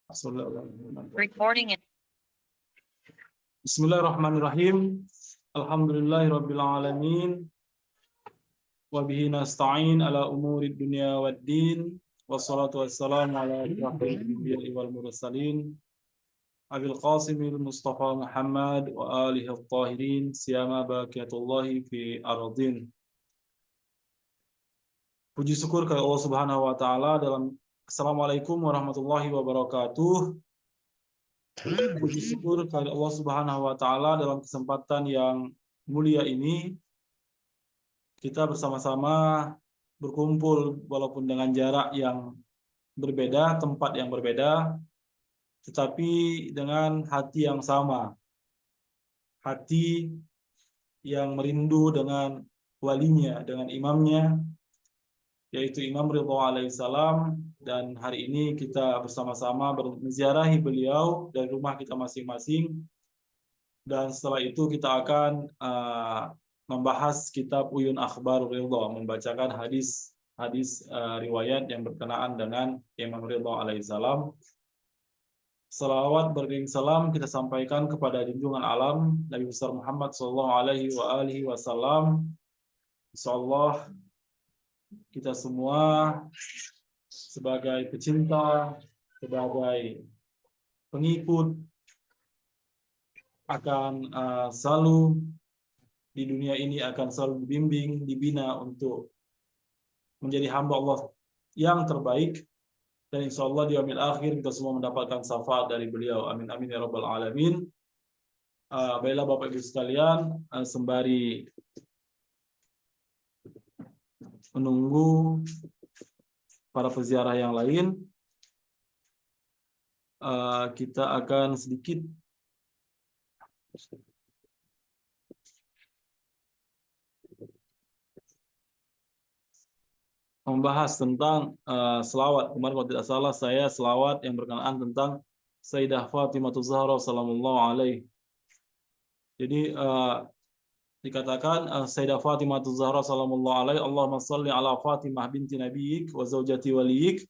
Recording it. Bismillahirrahmanirrahim. Alhamdulillahirabbil alamin. Wa bihi nasta'in ala umurid dunya waddin. Wassalatu wassalamu ala asyrafil anbiya'i wal mursalin. Abil Qasimil Mustafa Muhammad wa alihi at-tahirin siyama baqiyatullahi fi ardin. Puji syukur kepada Allah Subhanahu wa taala dalam Assalamualaikum warahmatullahi wabarakatuh. Puji syukur kepada Allah Subhanahu wa taala dalam kesempatan yang mulia ini kita bersama-sama berkumpul walaupun dengan jarak yang berbeda, tempat yang berbeda, tetapi dengan hati yang sama. Hati yang merindu dengan walinya, dengan imamnya, yaitu Imam Ridho alaihissalam, dan hari ini kita bersama-sama menziarahi beliau dari rumah kita masing-masing, dan setelah itu kita akan membahas kitab Uyun Akhbarur Ridho, membacakan hadis riwayat yang berkenaan dengan Imam Ridho alaihissalam. Salawat beriring salam kita sampaikan kepada junjungan alam Nabi besar Muhammad SAW. Insyaallah kita semua sebagai pecinta, sebagai pengikut akan selalu di dunia ini akan selalu dibimbing, dibina untuk menjadi hamba Allah yang terbaik, dan insya Allah di yaumil akhir kita semua mendapatkan syafaat dari beliau. Amin amin ya rabbal alamin. Baiklah Bapak Ibu sekalian, sembari menunggu para peziarah yang lain, kita akan sedikit membahas tentang selawat. Kemarin kalau tidak salah saya selawat yang berkenaan tentang Sayyidah Fatimah Zahra sallallahu alaihi. Jadi dikatakan Sayyidah Fatimah Zahra sallallahu alaihi, Allahumma shalli ala Fatimah binti nabiyik wa zawjati waliyik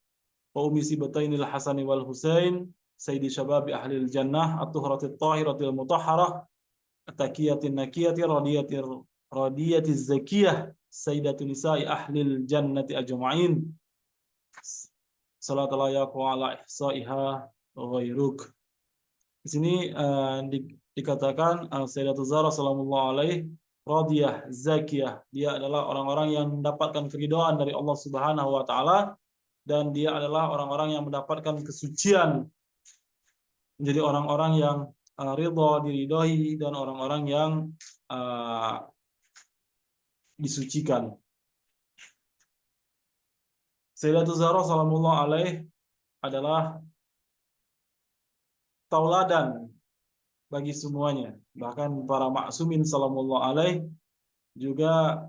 wa ummi sibatainil Hasan wal Husain sayyidi syababi ahlil jannah at-tuhratit tahiratil mutahharah at-taqiyatin nakiyati radiyatiz zakiyah sayyidatu nisa'i ahlil jannati ajma'in salat la yaqu ala ihsa'iha ghairuk. Di sini dikatakan Sayyidatu Zahra sallallahu alaihi radiyah zakiyah, dia adalah orang-orang yang mendapatkan keridhaan dari Allah Subhanahu wa taala, dan dia adalah orang-orang yang mendapatkan kesucian, menjadi orang-orang yang ridha, diridhoi, dan orang-orang yang disucikan. Sayyidatu Zahra sallallahu alaihi adalah tauladan bagi semuanya, bahkan para maksumin sallallahu alaihi juga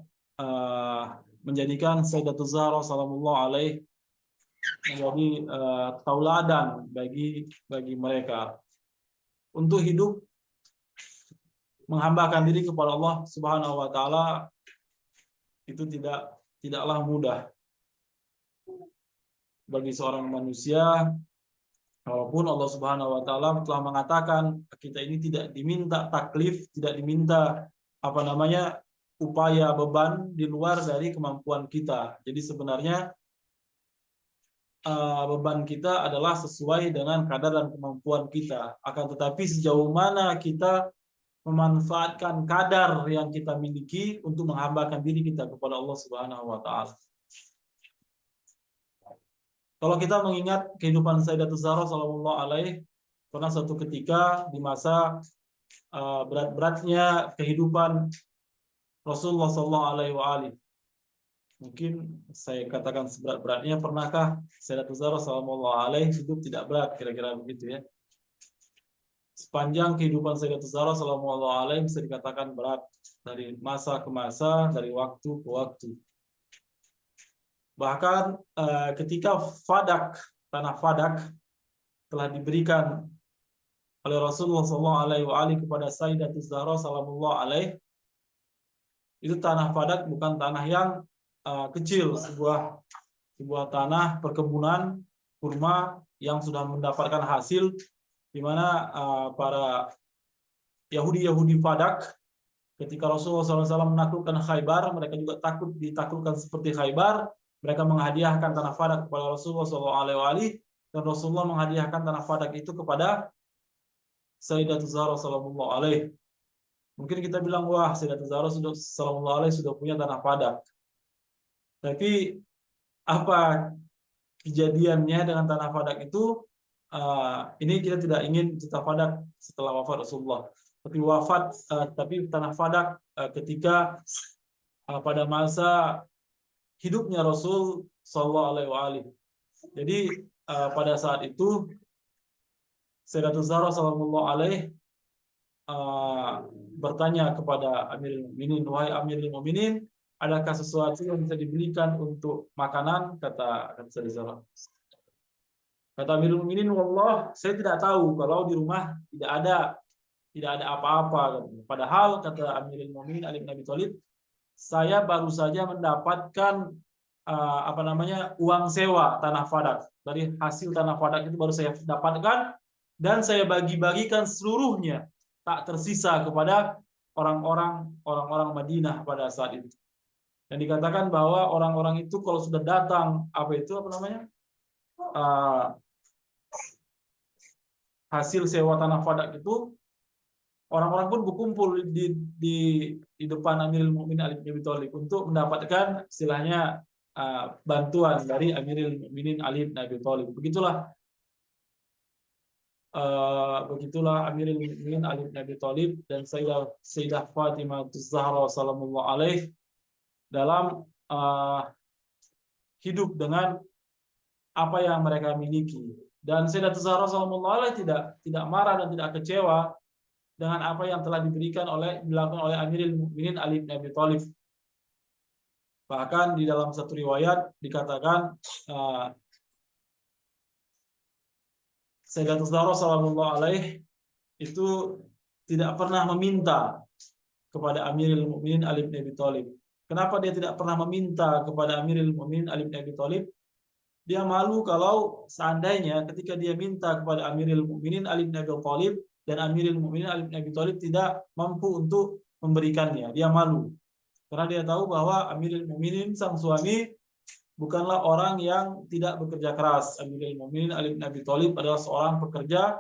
menjadikan Sayyidatu Zahra sallallahu alaihi menjadi tauladan bagi mereka untuk hidup menghambakan diri kepada Allah Subhanahu wa taala. Itu tidaklah mudah bagi seorang manusia, walaupun Allah Subhanahu wa taala telah mengatakan kita ini tidak diminta taklif, tidak diminta upaya beban di luar dari kemampuan kita. Jadi sebenarnya beban kita adalah sesuai dengan kadar dan kemampuan kita. Akan tetapi sejauh mana kita memanfaatkan kadar yang kita miliki untuk menghambakan diri kita kepada Allah Subhanahu wa taala. Kalau kita mengingat kehidupan Sayyidatu Zahra sallallahu alaihi, pernah suatu ketika di masa berat-beratnya kehidupan Rasulullah sallallahu alaihi, mungkin saya katakan seberat-beratnya, pernahkah Sayyidatu Zahra sallallahu alaihi hidup tidak berat, kira-kira begitu ya. Sepanjang kehidupan Sayyidatu Zahra sallallahu alaihi bisa dikatakan berat, dari masa ke masa, dari waktu ke waktu. Bahkan ketika tanah Fadak telah diberikan oleh Rasulullah SAW kepada Sayyidatul Zahra sallallahu alaihi, itu tanah Fadak bukan tanah yang kecil, sebuah tanah perkebunan kurma yang sudah mendapatkan hasil, di mana para Yahudi Fadak ketika Rasulullah SAW menaklukkan Khaybar, mereka juga takut ditaklukkan seperti Khaybar. Mereka menghadiahkan tanah Fadak kepada Rasulullah SAW, dan Rasulullah menghadiahkan tanah Fadak itu kepada Sayyidatul Zahra sallallahu alaihi. Mungkin kita bilang, wah, Sayyidatul Zahra sallallahu alaihi sudah punya tanah Fadak. Tapi apa kejadiannya dengan tanah Fadak itu? Ini kita tidak ingin tanah Fadak setelah wafat Rasulullah. Tapi tanah Fadak ketika pada masa hidupnya Rasul sallallahu alaihi. Jadi pada saat itu Sayyidatul Zahra sallallahu alaihi bertanya kepada Amirul Mukminin, wahai Amirul Mukminin, adakah sesuatu yang bisa dibelikan untuk makanan? Kata Sayyidatul Zahra. Kata Amirul Mukminin, wallah, saya tidak tahu kalau di rumah tidak ada apa-apa. Padahal kata Amirul Mukminin Ali bin Abi Thalib, saya baru saja mendapatkan uang sewa tanah Fadak. Dari hasil tanah Fadak itu baru saya dapatkan, dan saya bagi-bagikan seluruhnya, tak tersisa kepada orang-orang Madinah pada saat itu. Dan dikatakan bahwa orang-orang itu kalau sudah datang hasil sewa tanah Fadak itu, orang-orang pun berkumpul di depan Amirul Mukminin Ali bin Abi Thalib untuk mendapatkan istilahnya bantuan dari Amirul Mukminin Ali bin Abi Thalib. Begitulah Amirul Mukminin Ali bin Abi Thalib dan Sayyidah Fatimah Az-Zahra sallallahu alaihi dalam hidup dengan apa yang mereka miliki. Dan Sayyidah Az-Zahra sallallahu alaihi tidak marah dan tidak kecewa dengan apa yang telah dilakukan oleh Amirul Mukminin Ali bin Abi Thalib. Bahkan di dalam satu riwayat dikatakan Sayyidatul Zahra sallallahu alaihi itu tidak pernah meminta kepada Amirul Mukminin Ali bin Abi Thalib. Kenapa dia tidak pernah meminta kepada Amirul Mukminin Ali bin Abi Thalib? Dia malu kalau seandainya ketika dia minta kepada Amirul Mukminin Ali bin Abi Thalib dan Amirul Mukminin Ali bin Abi Thalib tidak mampu untuk memberikannya. Dia malu. Karena dia tahu bahwa Amirul Mukminin sang suami bukanlah orang yang tidak bekerja keras. Amirul Mukminin Ali bin Abi Thalib adalah seorang pekerja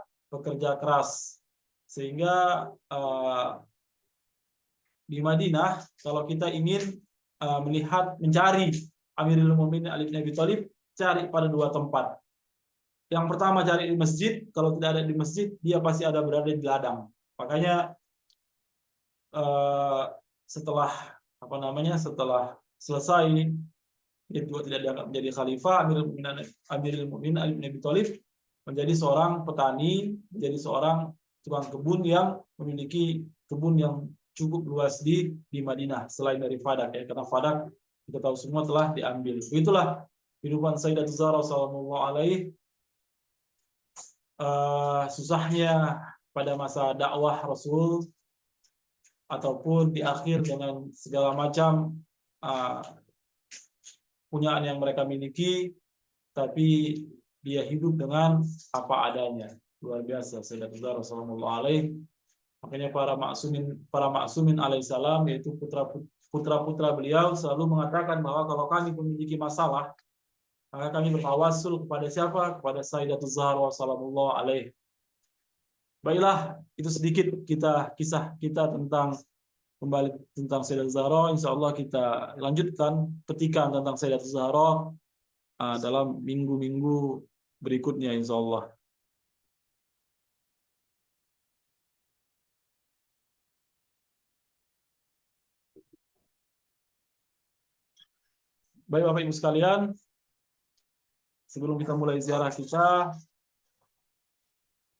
keras. Sehingga di Madinah kalau kita ingin mencari Amirul Mukminin Ali bin Abi Thalib, cari pada dua tempat. Yang pertama cari di masjid, kalau tidak ada di masjid, dia pasti ada berada di ladang. Makanya setelah selesai dia juga tidak dianggap menjadi khalifah, Amirul Mukminin Ali bin Abi Thalib menjadi seorang petani, menjadi seorang tukang kebun yang memiliki kebun yang cukup luas di Madinah selain dari Fadak, ya, karena Fadak kita tahu semua telah diambil. Itulah kehidupan Sayyidatul Zahra sallallahu alaihi. Susahnya pada masa dakwah Rasul ataupun di akhir dengan segala macam punyaan yang mereka miliki, tapi dia hidup dengan apa adanya. Luar biasa Sayyidatul Zahra sallallahu alaihi. Makanya para maksumin alaihissalam, yaitu putra-putra beliau, selalu mengatakan bahwa kalau kami memiliki masalah, maka kami bertawassul kepada siapa? Kepada Sayyidatul Zahra sallallahu alaihi. Baiklah, itu sedikit kisah kita tentang Sayyidatul Zahra. Insya Allah kita lanjutkan petikan tentang Sayyidatul Zahra dalam minggu-minggu berikutnya, insya Allah. Baik Bapak Ibu sekalian, sebelum kita mulai ziarah kita,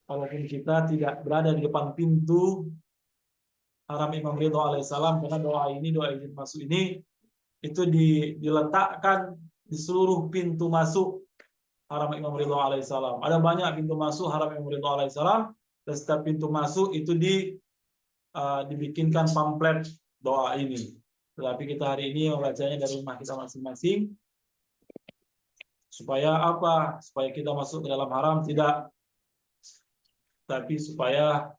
walaupun kita tidak berada di depan pintu Haram Imam Ridha alaihissalam, karena doa izin masuk ini itu diletakkan di seluruh pintu masuk Haram Imam Ridha alaihissalam. Ada banyak pintu masuk Haram Imam Ridha alaihissalam, dan setiap pintu masuk itu dibikinkan pamflet doa ini. Tetapi kita hari ini membacanya dari rumah kita masing-masing. Supaya apa? Supaya kita masuk ke dalam haram? Tidak. Tapi supaya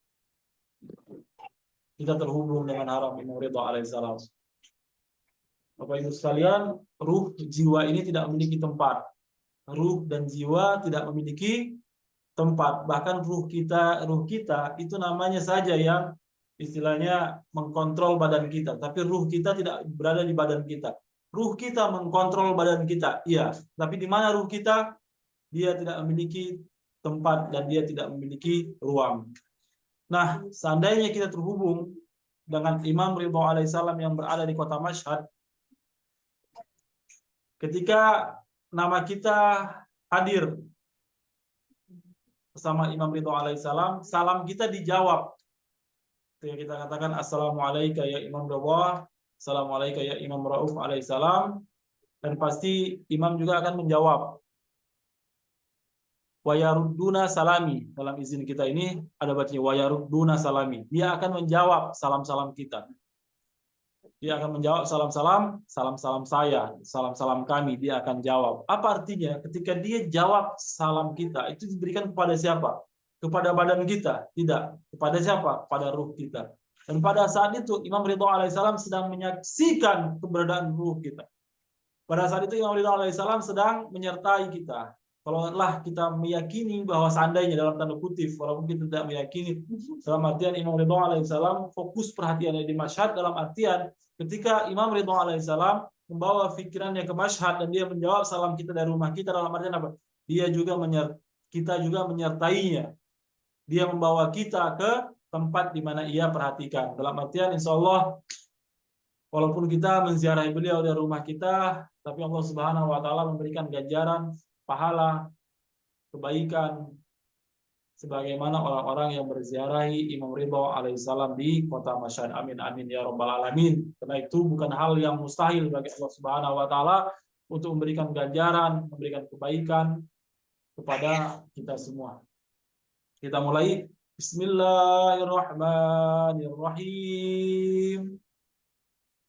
kita terhubung dengan haram. Imam Ridha alaihissalam. Bapak Ibu sekalian, ruh jiwa ini tidak memiliki tempat. Ruh dan jiwa tidak memiliki tempat. Bahkan ruh kita itu namanya saja yang istilahnya mengkontrol badan kita. Tapi ruh kita tidak berada di badan kita. Ruh kita mengkontrol badan kita, iya. Tapi di mana ruh kita? Dia tidak memiliki tempat dan dia tidak memiliki ruang. Nah, seandainya kita terhubung dengan Imam Ridha alaihissalam yang berada di kota Mashhad, ketika nama kita hadir bersama Imam Ridha alaihissalam, salam kita dijawab. Ketika kita katakan Assalamualaikum ya Imam Ridha, Assalamualaikum ya Imam Rauf alaihissalam, dan pasti Imam juga akan menjawab. Wayarudduna salami. Dalam izin kita ini ada bacanya wayarudduna salami. Dia akan menjawab salam-salam kita. Dia akan menjawab salam-salam, salam-salam saya, salam-salam kami, dia akan jawab. Apa artinya? Ketika dia jawab salam kita, itu diberikan kepada siapa? Kepada badan kita? Tidak. Kepada siapa? Pada ruh kita. Dan pada saat itu Imam Ridha alaihissalam sedang menyaksikan keberadaan ruh kita. Pada saat itu Imam Ridha alaihissalam sedang menyertai kita. Kalaulah kita meyakini bahwa seandainya dalam tanda kutip, walaupun kita tidak meyakini, dalam artian Imam Ridha alaihissalam fokus perhatiannya di Mashhad, dalam artian ketika Imam Ridha alaihissalam membawa pikirannya ke Mashhad dan dia menjawab salam kita dari rumah kita, dalam artian apa? Kita juga menyertainya. Dia membawa kita ke tempat di mana ia perhatikan. Dalam artian insya Allah, walaupun kita menziarahi beliau dari rumah kita, tapi Allah Subhanahu wa taala memberikan ganjaran, pahala, kebaikan sebagaimana orang-orang yang berziarahi Imam Ridha alaihissalam di kota Mashhad. Amin amin ya rabbal alamin. Karena itu bukan hal yang mustahil bagi Allah Subhanahu wa taala untuk memberikan ganjaran, memberikan kebaikan kepada kita semua. Kita mulai. Bismillahirrahmanirrahim.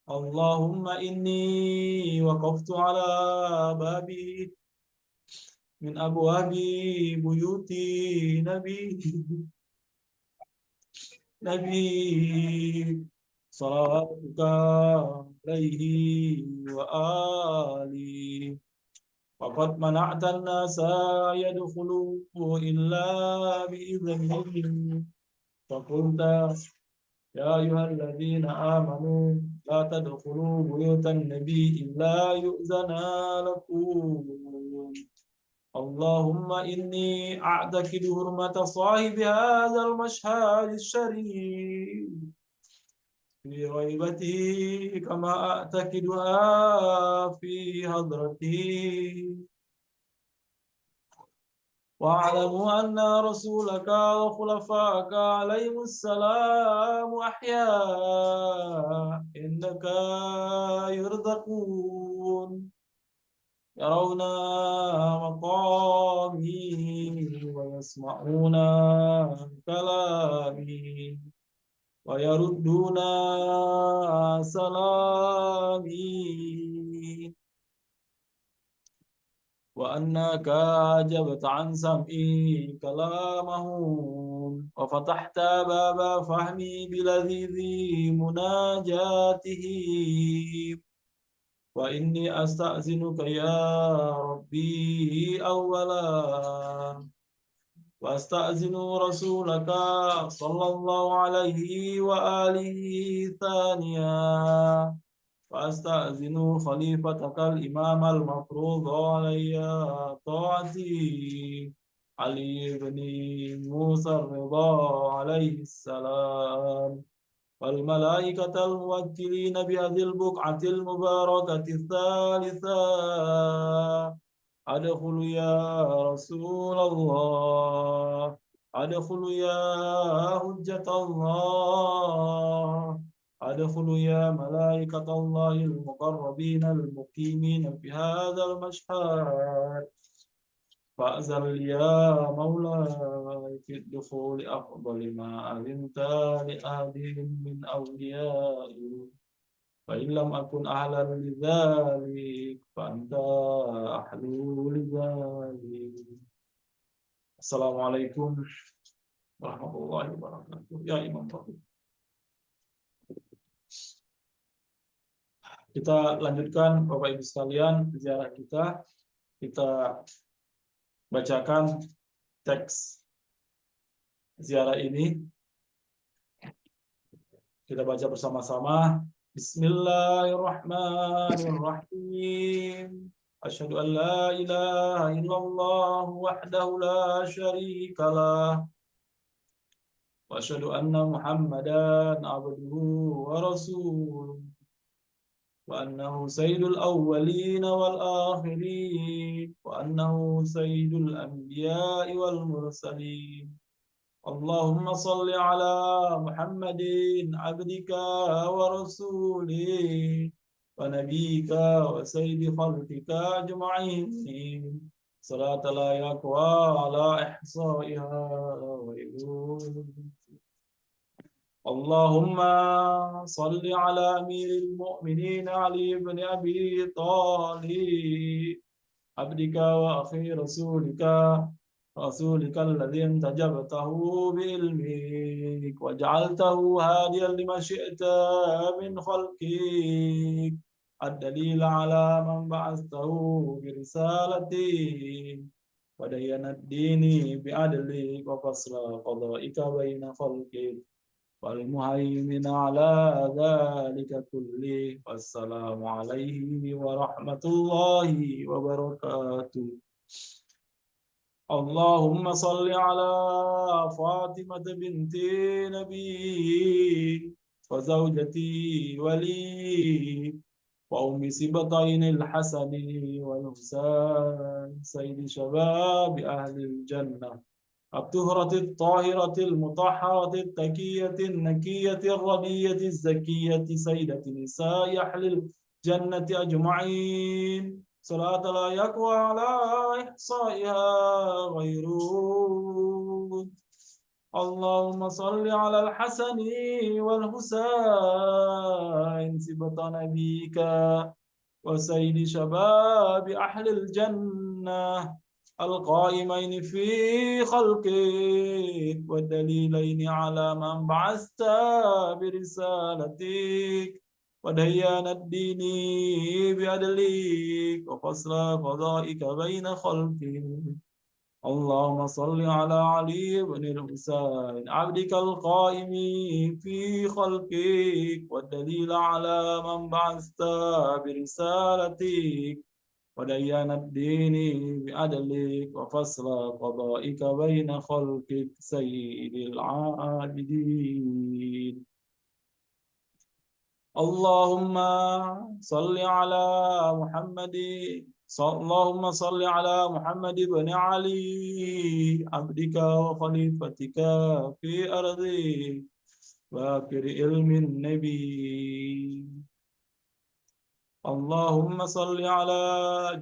Allahumma inni waqaftu ala babi min abwabi buyuti Nabi salawatuka alaihi wa ali. Faqad mana'ta an-nasa yadkhulu illa bi'idhnihi. Faqulta ya ayyuhalladzina amanu la tadkhulu buyutan nabi illa yu'zana lakum. Allahumma inni a'taqidu hurmata sahibi hadzal mashhadis syarif fi ghaibatihi kama a'taqiduha fi hadratihi. Wa'alamu anna rasulaka wa khulafaka alaihimus salam ahya innaka yurzaqun yarawna maqami wa yasma'una kalami wa yarudduna salami wa annaka ajabta an sam'i kalamahum wa fatahta baba fahmi biladhizi munajatihi. Wa inni asta'zinuka ya Rabbi awwala wa asta'zinu rasulaka sallallahu alaihi wa alihi thaniya wa asta'zinu khalifatakal imam al-mafrud alayya ta'ati Ali ibn Musa ar-Ridha alaihi salam والملائكة الموكلين بهذه البقعة المباركة الثالثة أدخل يا رسول الله أدخل يا حجة الله أدخل يا ملائكة الله المقربين المقيمين في هذا المشهد فأذن يا مولاي في الدخول أفضل ما أذنت لأحد من أوليائك فإن لم أكن أهلا لذلك فأنت أهل لذلك. السلام عليكم warahmatullahi wabarakatuh. Ya Imam Taufik. Kita lanjutkan Bapak Ibu sekalian ziarah kita. Kita bacakan teks ziarah ini. Kita baca bersama-sama. Bismillahirrahmanirrahim. Asyhadu an la ilaha illallah wahdahu la syarika lah. Wa asyhadu anna Muhammadan abduhu wa rasuluh. وأنه سيد الأولين والآخرين وأنه سيد الأنبياء والمرسلين اللهم صل على محمد عبدك ورسوله ونبيك وسيد خلقك أجمعين صلاة لا يقوى على إحصائها ويقول اللهم صل على أمير المؤمنين علي بن أبي طالب عبدك وأخي رسولك الذي انتجبته بعلمك وجعلته هاديا لما شئت من خلقك الدليل على من بعثته برسالتك ودين الدين بعدلك وفصل قضائك بين خلقك والمهيمن على ذلك كله والسلام عليه ورحمة الله وبركاته اللهم صل على فاطمة بنت نبي وزوجتي ولي وأم سبطين الحسن والحسين سيد شباب أهل الجنة الطهرة الطاهرة المطهرة التكية النكية الرضية الزكية سيدة نساء أهل الجنة أجمعين صلاة لا يقوى على إحصائها غيره اللهم صل على الحسن والحسين سبط نبيك وسيد شباب أهل الجنة القائمين في خلقك والدليلين على من بعثت برسالتك وديان الدين بعدلك وفصل قضائك بين خلقك اللهم صل على علي بن الحسين عبدك القائم في خلقك والدليل على من بعثت برسالتك وديان الدين بعدلك وفصل قضائك بين خلقك سيد العابدين اللهم صل على محمد اللهم صل على محمد بن علي عبدك وخليفتك في أرضك باكر علم النبي اللهم صل على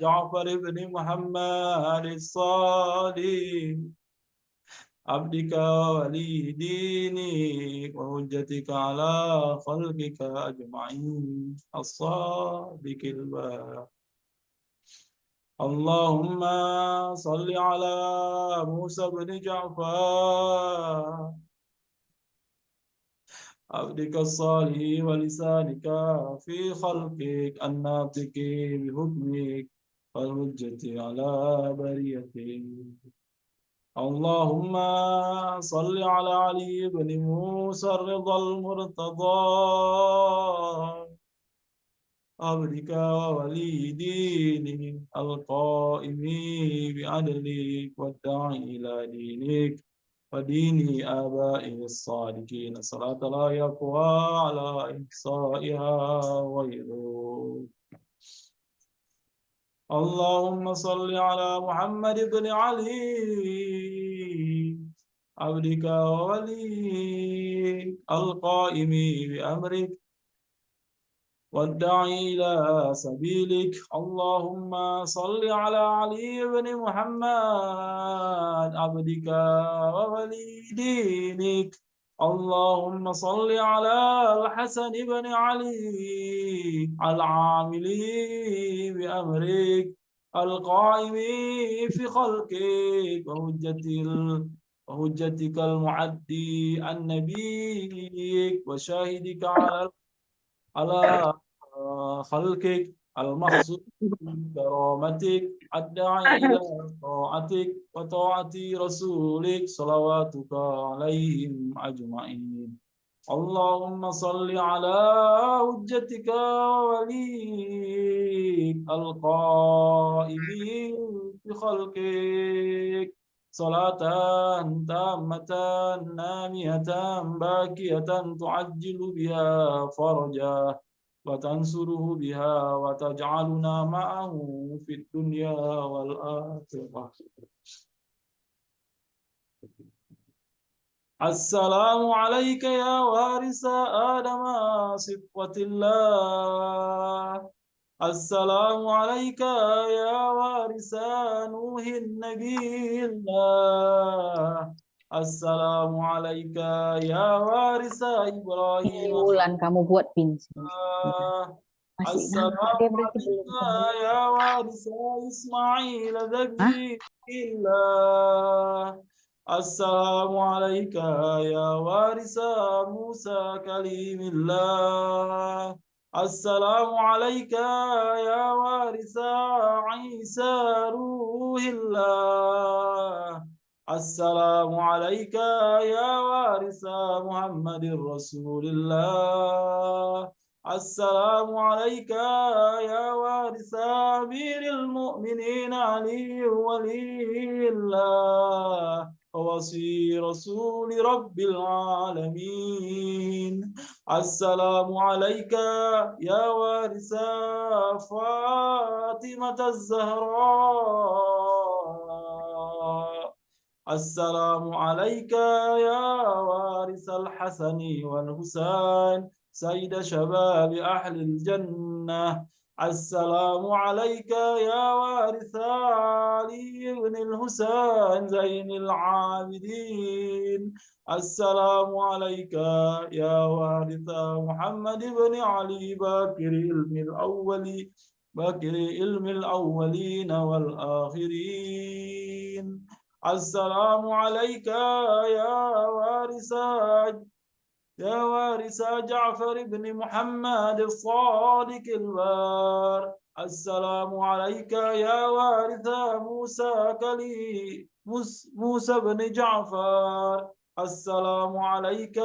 جعفر بن محمد الصادق عبدك ولي دينك وحجتك على خلقك أجمعين الصادق البار اللهم صل على موسى بن جعفر عبدك الصالح ولسانك في خلقك الناطق بحكمك والحجة على بريتك اللهم صل على علي بن موسى الرضا المرتضى عبدك وولي دينك القائم بعدلك والداعي إلى دينك ودين آبائه الصالحين صلاة لا يقوى على إحصائها غيره اللهم صل على محمد بن علي عبدك وولي القائم بأمرك والداعي إلى سبيلك اللهم صل على علي بن محمد عبدك وولي دينك اللهم صل على الحسن بن علي العامل بأمرك القائم في خلقك وهجتك المعدي عن نبيك وشاهدك على خلقك المخصوص بكرامتك الداعي إلى طاعتك وطاعة رسولك صلواتك عليهم أجمعين. اللهم صل على حجتك ووليك القائم بخلقك صلاة تامة نامية باكية تعجل بها فرجا وتنصره بها وتجعلنا معه في الدنيا والآخرة. السلام عليك يا وارث آدم صفوة الله. السلام عليك يا وارث نوح النبي الله. السلام عليك يا وارث إبراهيم Bulan kamu buat pin. Masih nampak dia berarti belum عليك يا وارث إسماعيل ذبي الله. السلام عليك يا وارث موسى كليم الله. السلام عليك يا وارث عيسى روح الله. السلام عليك يا وارث محمد رسول الله. السلام عليك يا وارث أمير المؤمنين علي ولي الله ووصي رسول رب العالمين. السلام عليك يا وارث فاطمة الزهراء. السلام عليك يا وارث الحسن والحسين سيد شباب أهل الجنة. السلام عليك يا وارث علي بن الحسين زين العابدين. السلام عليك يا وارث محمد بن علي باكر علم الأولين والآخرين. السلام عليك يا وارث جعفر بن محمد الصادق البار. السلام عليك يا وارث موسى بن جعفر. السلام عليك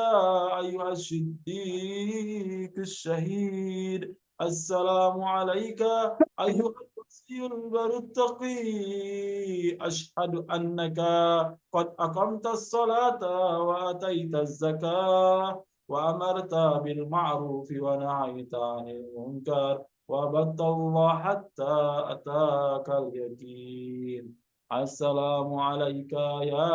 أيها الصديق الشهيد. السلام عليك أيها الوصي البر التقي. أشهد أنك قد أقمت الصلاة وأتيت الزكاة وأمرت بالمعروف ونهيت عن المنكر وعبدت الله حتى أتاك اليقين. السلام عليك يا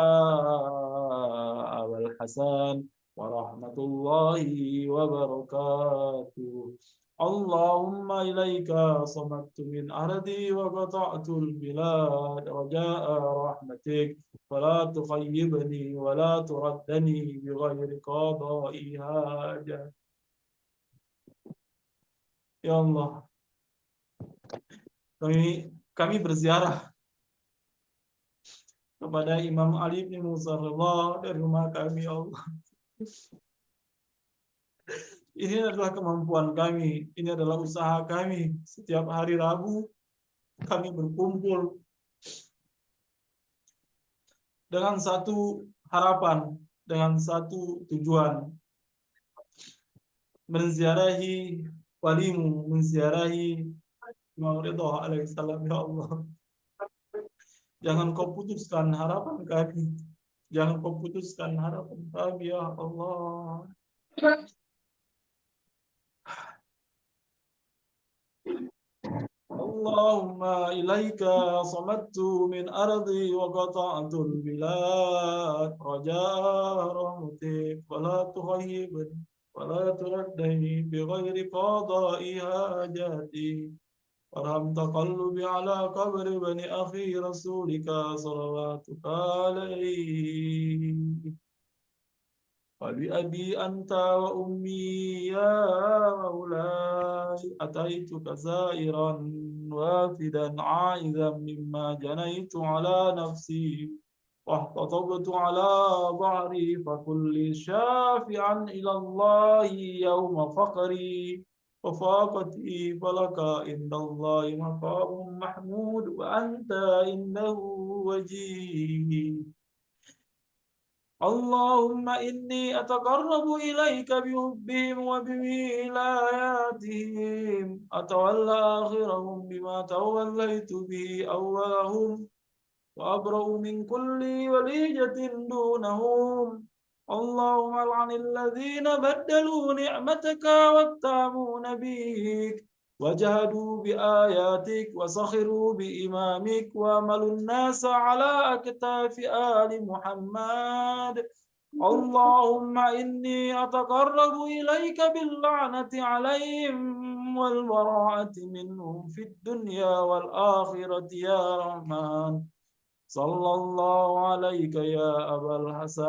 أبا الحسن ورحمة الله وبركاته. اللهم إليك صمت من أرضي وقطعت البلاد رجاء رحمتك فلا تخيبني ولا تردني بغير قضاء حاجة. Ya Allah, kami berziarah kepada Imam Ali bin Musa dari rumah kami, ya Allah. Ini adalah kemampuan kami, ini adalah usaha kami. Setiap hari Rabu kami berkumpul dengan satu harapan, dengan satu tujuan, menziarahi walimu, menziarahi Imam Ridha alaihissalam, ya Allah. Jangan kau putuskan harapan kami. Jangan kau putuskan harapan kami, ya Allah. اللهم إليك صمدت من أرضي وقطعت البلاد رجاء رحمتك ولا تخيبني ولا تردني بغير قضاء حاجاتي. وارحم تقلبي على قبر بني أخي رسولك صلواتك عليه. وبأبي أنت وأمي يا مولاي أتيتك زائرا وافدا عائذا مما جنيت على نفسي واحتطبت على ظهري فكل شافعا إلى الله يوم فقري وفاقتي فلك عند الله مقام محمود وأنت إنه وجيه اللهم إني أتقرب إليك بحبهم وبولاياتهم أتولى آخرهم بما توليت به أولهم وأبرأ من كل وليجة دونهم اللهم لعن الذين بدلوا نعمتك واتهموا بك وجهدوا بآياتك وسخروا بإمامك وعملوا الناس على أكتاف آل محمد اللهم إني أتقرب إليك باللعنة عليهم والبراءة منهم في الدنيا والآخرة يا رحمن صلى الله عليك يا أبا الحسن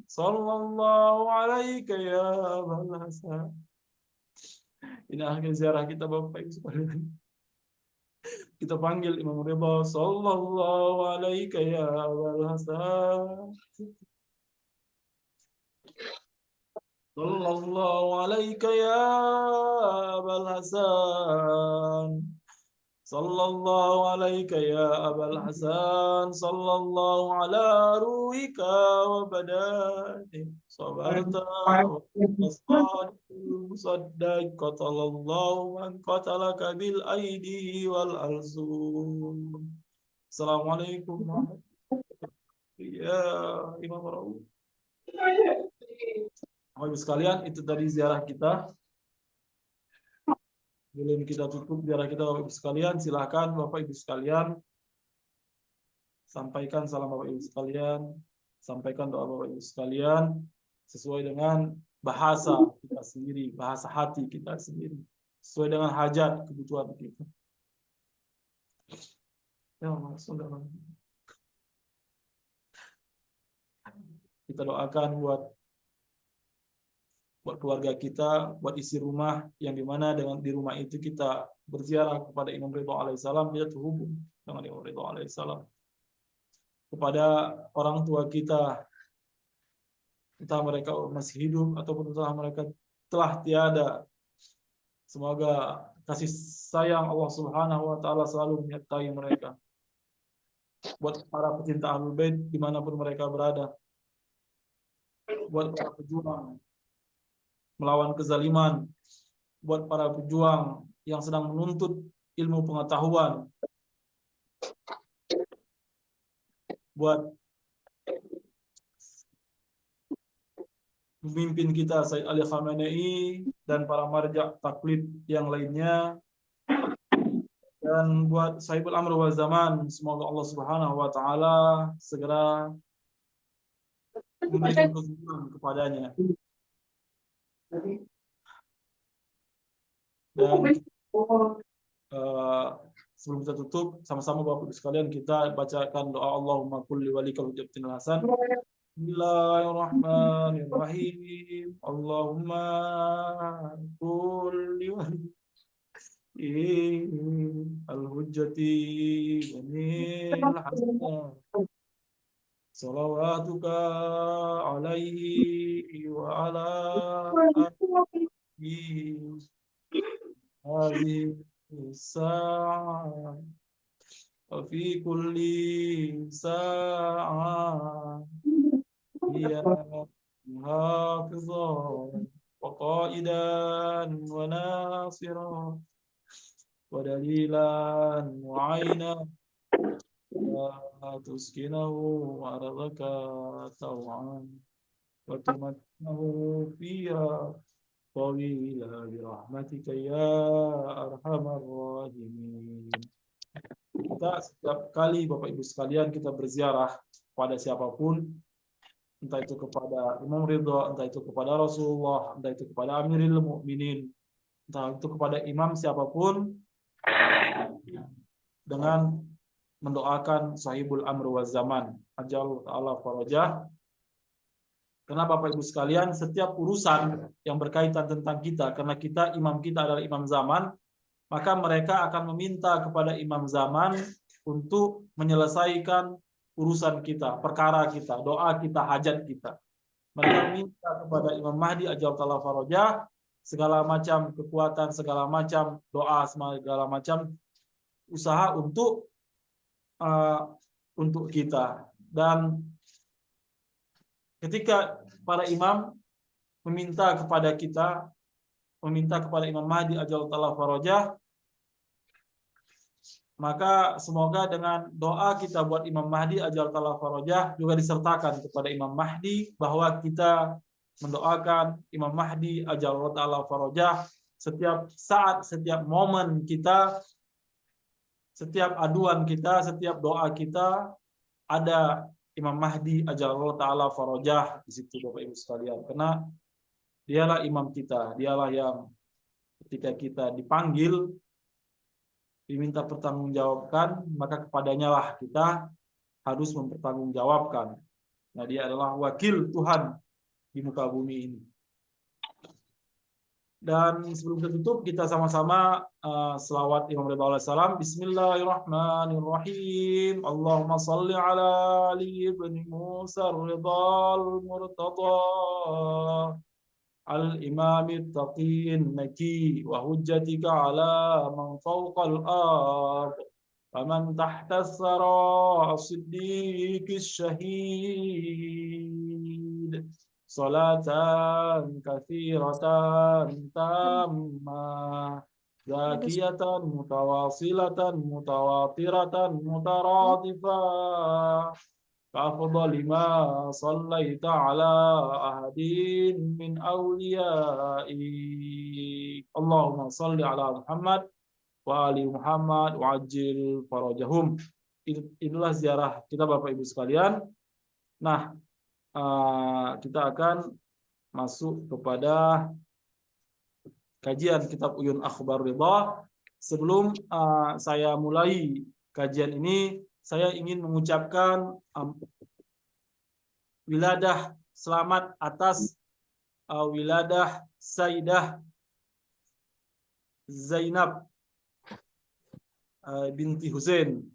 صلى الله عليك يا أبا الحسن. Ini akhir ziarah kita Bapak Ibu sekalian. Kita panggil Imam Ridha sallallahu alaika ya Abul Hasan. Sallallahu alaika ya Abul Hasan. Sallallahu alaika ya Abul Hasan. Sallallahu ala ruhika wa badanik. Sabarta wa musaddaq qatalallahu man qatalaka bil aidi wal alsun. Assalamualaikum warahmatullahi ya Imam Rauf. Bapak Ibu sekalian, itu tadi ziarah kita. Sebelum kita tutup ziarah kita Bapak Ibu sekalian, silakan Bapak Ibu sekalian sampaikan salam Bapak Ibu sekalian, sampaikan doa Bapak Ibu sekalian sesuai dengan bahasa kita sendiri, bahasa hati kita sendiri, sesuai dengan hajat kebutuhan kita. Ya, saudara. Kita doakan buat keluarga kita, buat isi rumah yang dimana dengan di rumah itu kita berziarah kepada Imam Ridha alaihissalam, kita terhubung dengan Imam Ridha alaihissalam. Kepada orang tua kita, entah mereka masih hidup ataupun entah mereka telah tiada, semoga kasih sayang Allah Subhanahu wa taala selalu menyertai mereka. Buat para pecinta Ahlul Bait dimanapun mereka berada, buat para pejuang melawan kezaliman, buat para pejuang yang sedang menuntut ilmu pengetahuan, buat pemimpin kita Sayyid Ali Khamenei dan para marja taklid yang lainnya, dan buat Sahibul Amr wal Zaman, semoga Allah Subhanahu wa taala segera memberikan kesembuhan kepadanya. Dan sebelum kita tutup, sama-sama Bapak Ibu sekalian kita bacakan doa Allahumma kulli walikal hujjatil hasan. Bismillahirrahmanirrahim. Allahumma kulli walikal al-hujjati wanil hasan. Salawatuka alaihi wa ala alihi hadhihi sa'ah wa fi kulli sa'ah ya hafizah wa qaidan wa nasirah wa dalilan wa ayna tuskinahu arzaka taw'an wa tumatnahu fiha tawila birahmatika ya arhamar rahimin. Kita setiap kali Bapak Ibu sekalian kita berziarah pada siapapun, entah itu kepada Imam Ridha, entah itu kepada Rasulullah, entah itu kepada Amirul Mukminin, entah itu kepada imam siapapun, dengan mendoakan Sahibul Amr wa Zaman, ajal ta'ala farajah, Karena Bapak Ibu sekalian, setiap urusan yang berkaitan tentang kita, karena imam kita adalah imam zaman, maka mereka akan meminta kepada imam zaman untuk menyelesaikan urusan kita, perkara kita, doa kita, hajat kita. Mereka meminta kepada Imam Mahdi ajallahu farajah segala macam kekuatan, segala macam doa, segala macam usaha untuk kita. Dan ketika para imam meminta kepada kita, meminta kepada Imam Mahdi ajallahu farajah, maka semoga dengan doa kita buat Imam Mahdi ajallahu farajah juga disertakan kepada Imam Mahdi, bahwa kita mendoakan Imam Mahdi ajallahu farajah setiap saat, setiap momen kita, setiap aduan kita, setiap doa kita, ada Imam Mahdi ajallahu ta'ala farajah di situ, Bapak Ibu sekalian. Karena dialah imam kita, dialah yang ketika kita dipanggil, diminta pertanggungjawabkan, maka kepadanya lah kita harus mempertanggungjawabkan. Nah, dia adalah wakil Tuhan di muka bumi ini. Dan sebelum kita tutup, kita sama-sama selawat Imam Ridha alaihi salam. Bismillahirrahmanirrahim. Allahumma salli ala Ali ibn Musa Ridha al-Murtada al-Imam at-Taqi an-Naki wa hujjatika ala man fawqa al-ard wa man tahta as-sara as-siddiq ash-shahid. Salatan katsiratan tammah zakiyatan mutawasilatan mutawatiratan mutaradifah ka'afdali ma sallaita ala ahadin min awliyai. Allahumma salli ala Muhammad wa ali Muhammad wa ajil farajahum. Itulah ziarah kita Bapak Ibu sekalian. Nah, kita akan masuk kepada kajian kitab Uyun Akhbar Ridha. Sebelum saya mulai kajian ini, saya ingin mengucapkan wiladah selamat atas wiladah Sayyidah Zainab binti Husain,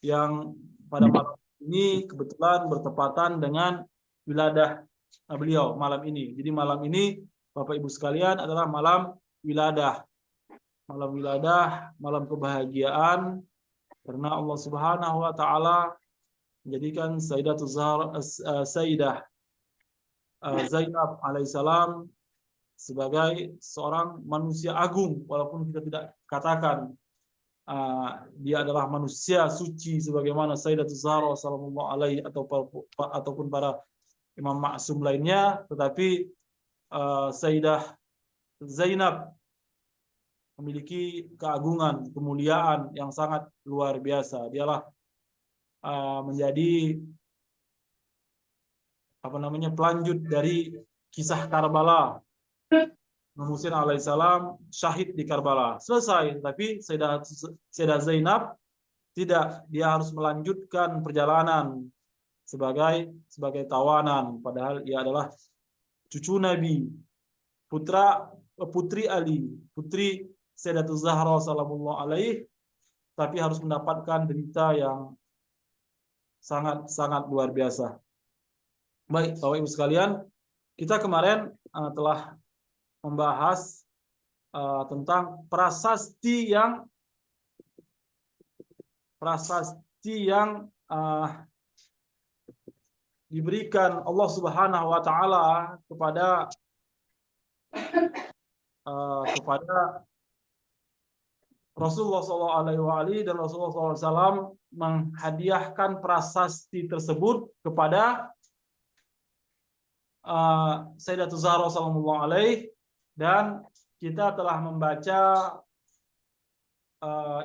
yang pada malam ini kebetulan bertepatan dengan wiladah beliau malam ini. Jadi malam ini Bapak Ibu sekalian adalah malam wiladah. Malam wiladah, malam kebahagiaan, karena Allah Subhanahu wa taala menjadikan Sayyidah Zainab alaihissalam sebagai seorang manusia agung, walaupun kita tidak katakan dia adalah manusia suci sebagaimana Sayyidah Zahra sallallahu alaihi ataupun para imam maksum lainnya, tetapi Sayyidah Zainab memiliki keagungan, kemuliaan yang sangat luar biasa. Dialah menjadi pelanjut dari kisah Karbala. Husain alaihissalam syahid di Karbala, selesai. Tapi Sayyidah Zainab tidak, dia harus melanjutkan perjalanan sebagai tawanan, padahal ia adalah cucu Nabi, putri Ali, putri Sayyidatul Zahra sallallahu alaihi, tapi harus mendapatkan derita yang sangat luar biasa. Baik, Bapak Ibu sekalian, kita kemarin telah membahas tentang prasasti yang diberikan Allah Subhanahu wa taala kepada Rasulullah SAW, dan Rasulullah SAW menghadiahkan prasasti tersebut kepada Sayyidatul Zahra sallallahu alaihi, dan kita telah membaca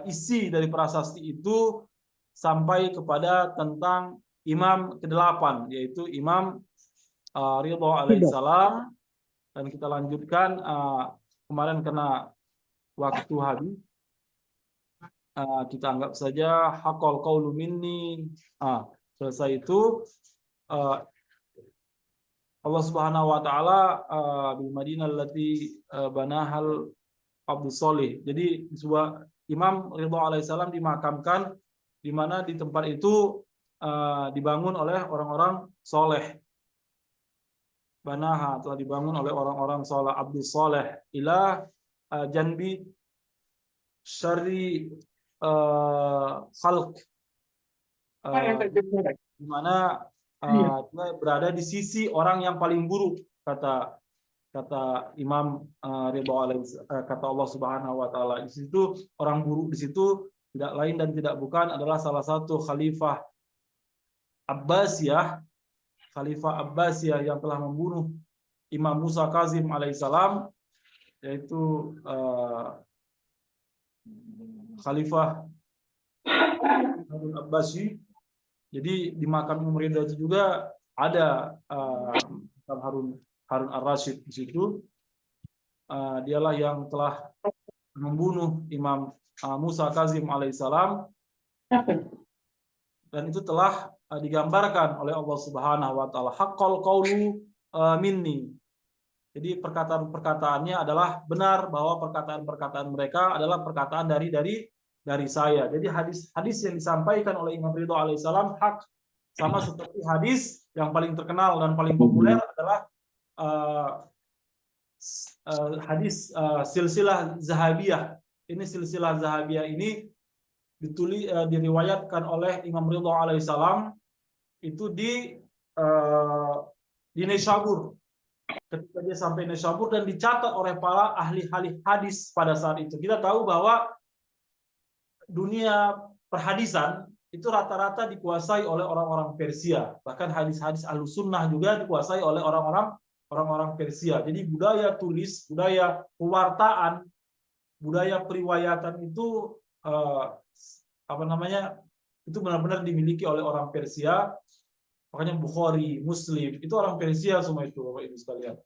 isi dari prasasti itu sampai kepada tentang imam ke-8, yaitu Imam Ridha alaihissalam, dan kita lanjutkan kemarin karena waktu habis. Kita anggap saja haqqal qaulu minni. Selesai itu Allah Subhanahu wa taala bil Madinah allati banahal Abdul Solih. Jadi sebuah Imam Ridho alaihissalam dimakamkan di mana di tempat itu dibangun oleh orang-orang soleh. Banaha telah dibangun oleh orang-orang soleh. Abdul Soleh ila janbi syari khalq, di mana dia berada di sisi orang yang paling buruk, kata Imam Ridho kata Allah Subhanahu wa taala. Di situ orang buruk di situ tidak lain dan tidak bukan adalah salah satu khalifah Abbasiyah, yang telah membunuh Imam Musa Kazim alaihissalam, yaitu Khalifah Harun Abbasi. Jadi di makam Imam Ridho itu juga ada Harun Ar-Rasyid di situ. Dialah yang telah membunuh Imam Musa Kazim alaihissalam, dan itu telah digambarkan oleh Allah Subhanahu wa taala, haqqal qaulu minni. Jadi perkataan-perkataannya adalah benar, bahwa perkataan-perkataan mereka adalah perkataan dari saya. Jadi hadis yang disampaikan oleh Imam Ridho alaihissalam hak, sama seperti hadis yang paling terkenal dan paling populer adalah hadis silsilah zahabiyah. Ini silsilah zahabiyah ini diriwayatkan oleh Imam Ridho alaihissalam itu di Nishabur. Ketika dia sampai Nishabur dan dicatat oleh para ahli hadis pada saat itu. Kita tahu bahwa dunia perhadisan itu rata-rata dikuasai oleh orang-orang Persia. Bahkan hadis-hadis Ahlus Sunnah juga dikuasai oleh orang-orang Persia. Jadi budaya tulis, budaya pewartaan, budaya periwayatan itu itu benar-benar dimiliki oleh orang Persia. Makanya Bukhari, Muslim itu orang Persia semua itu, Bapak Ibu sekalian.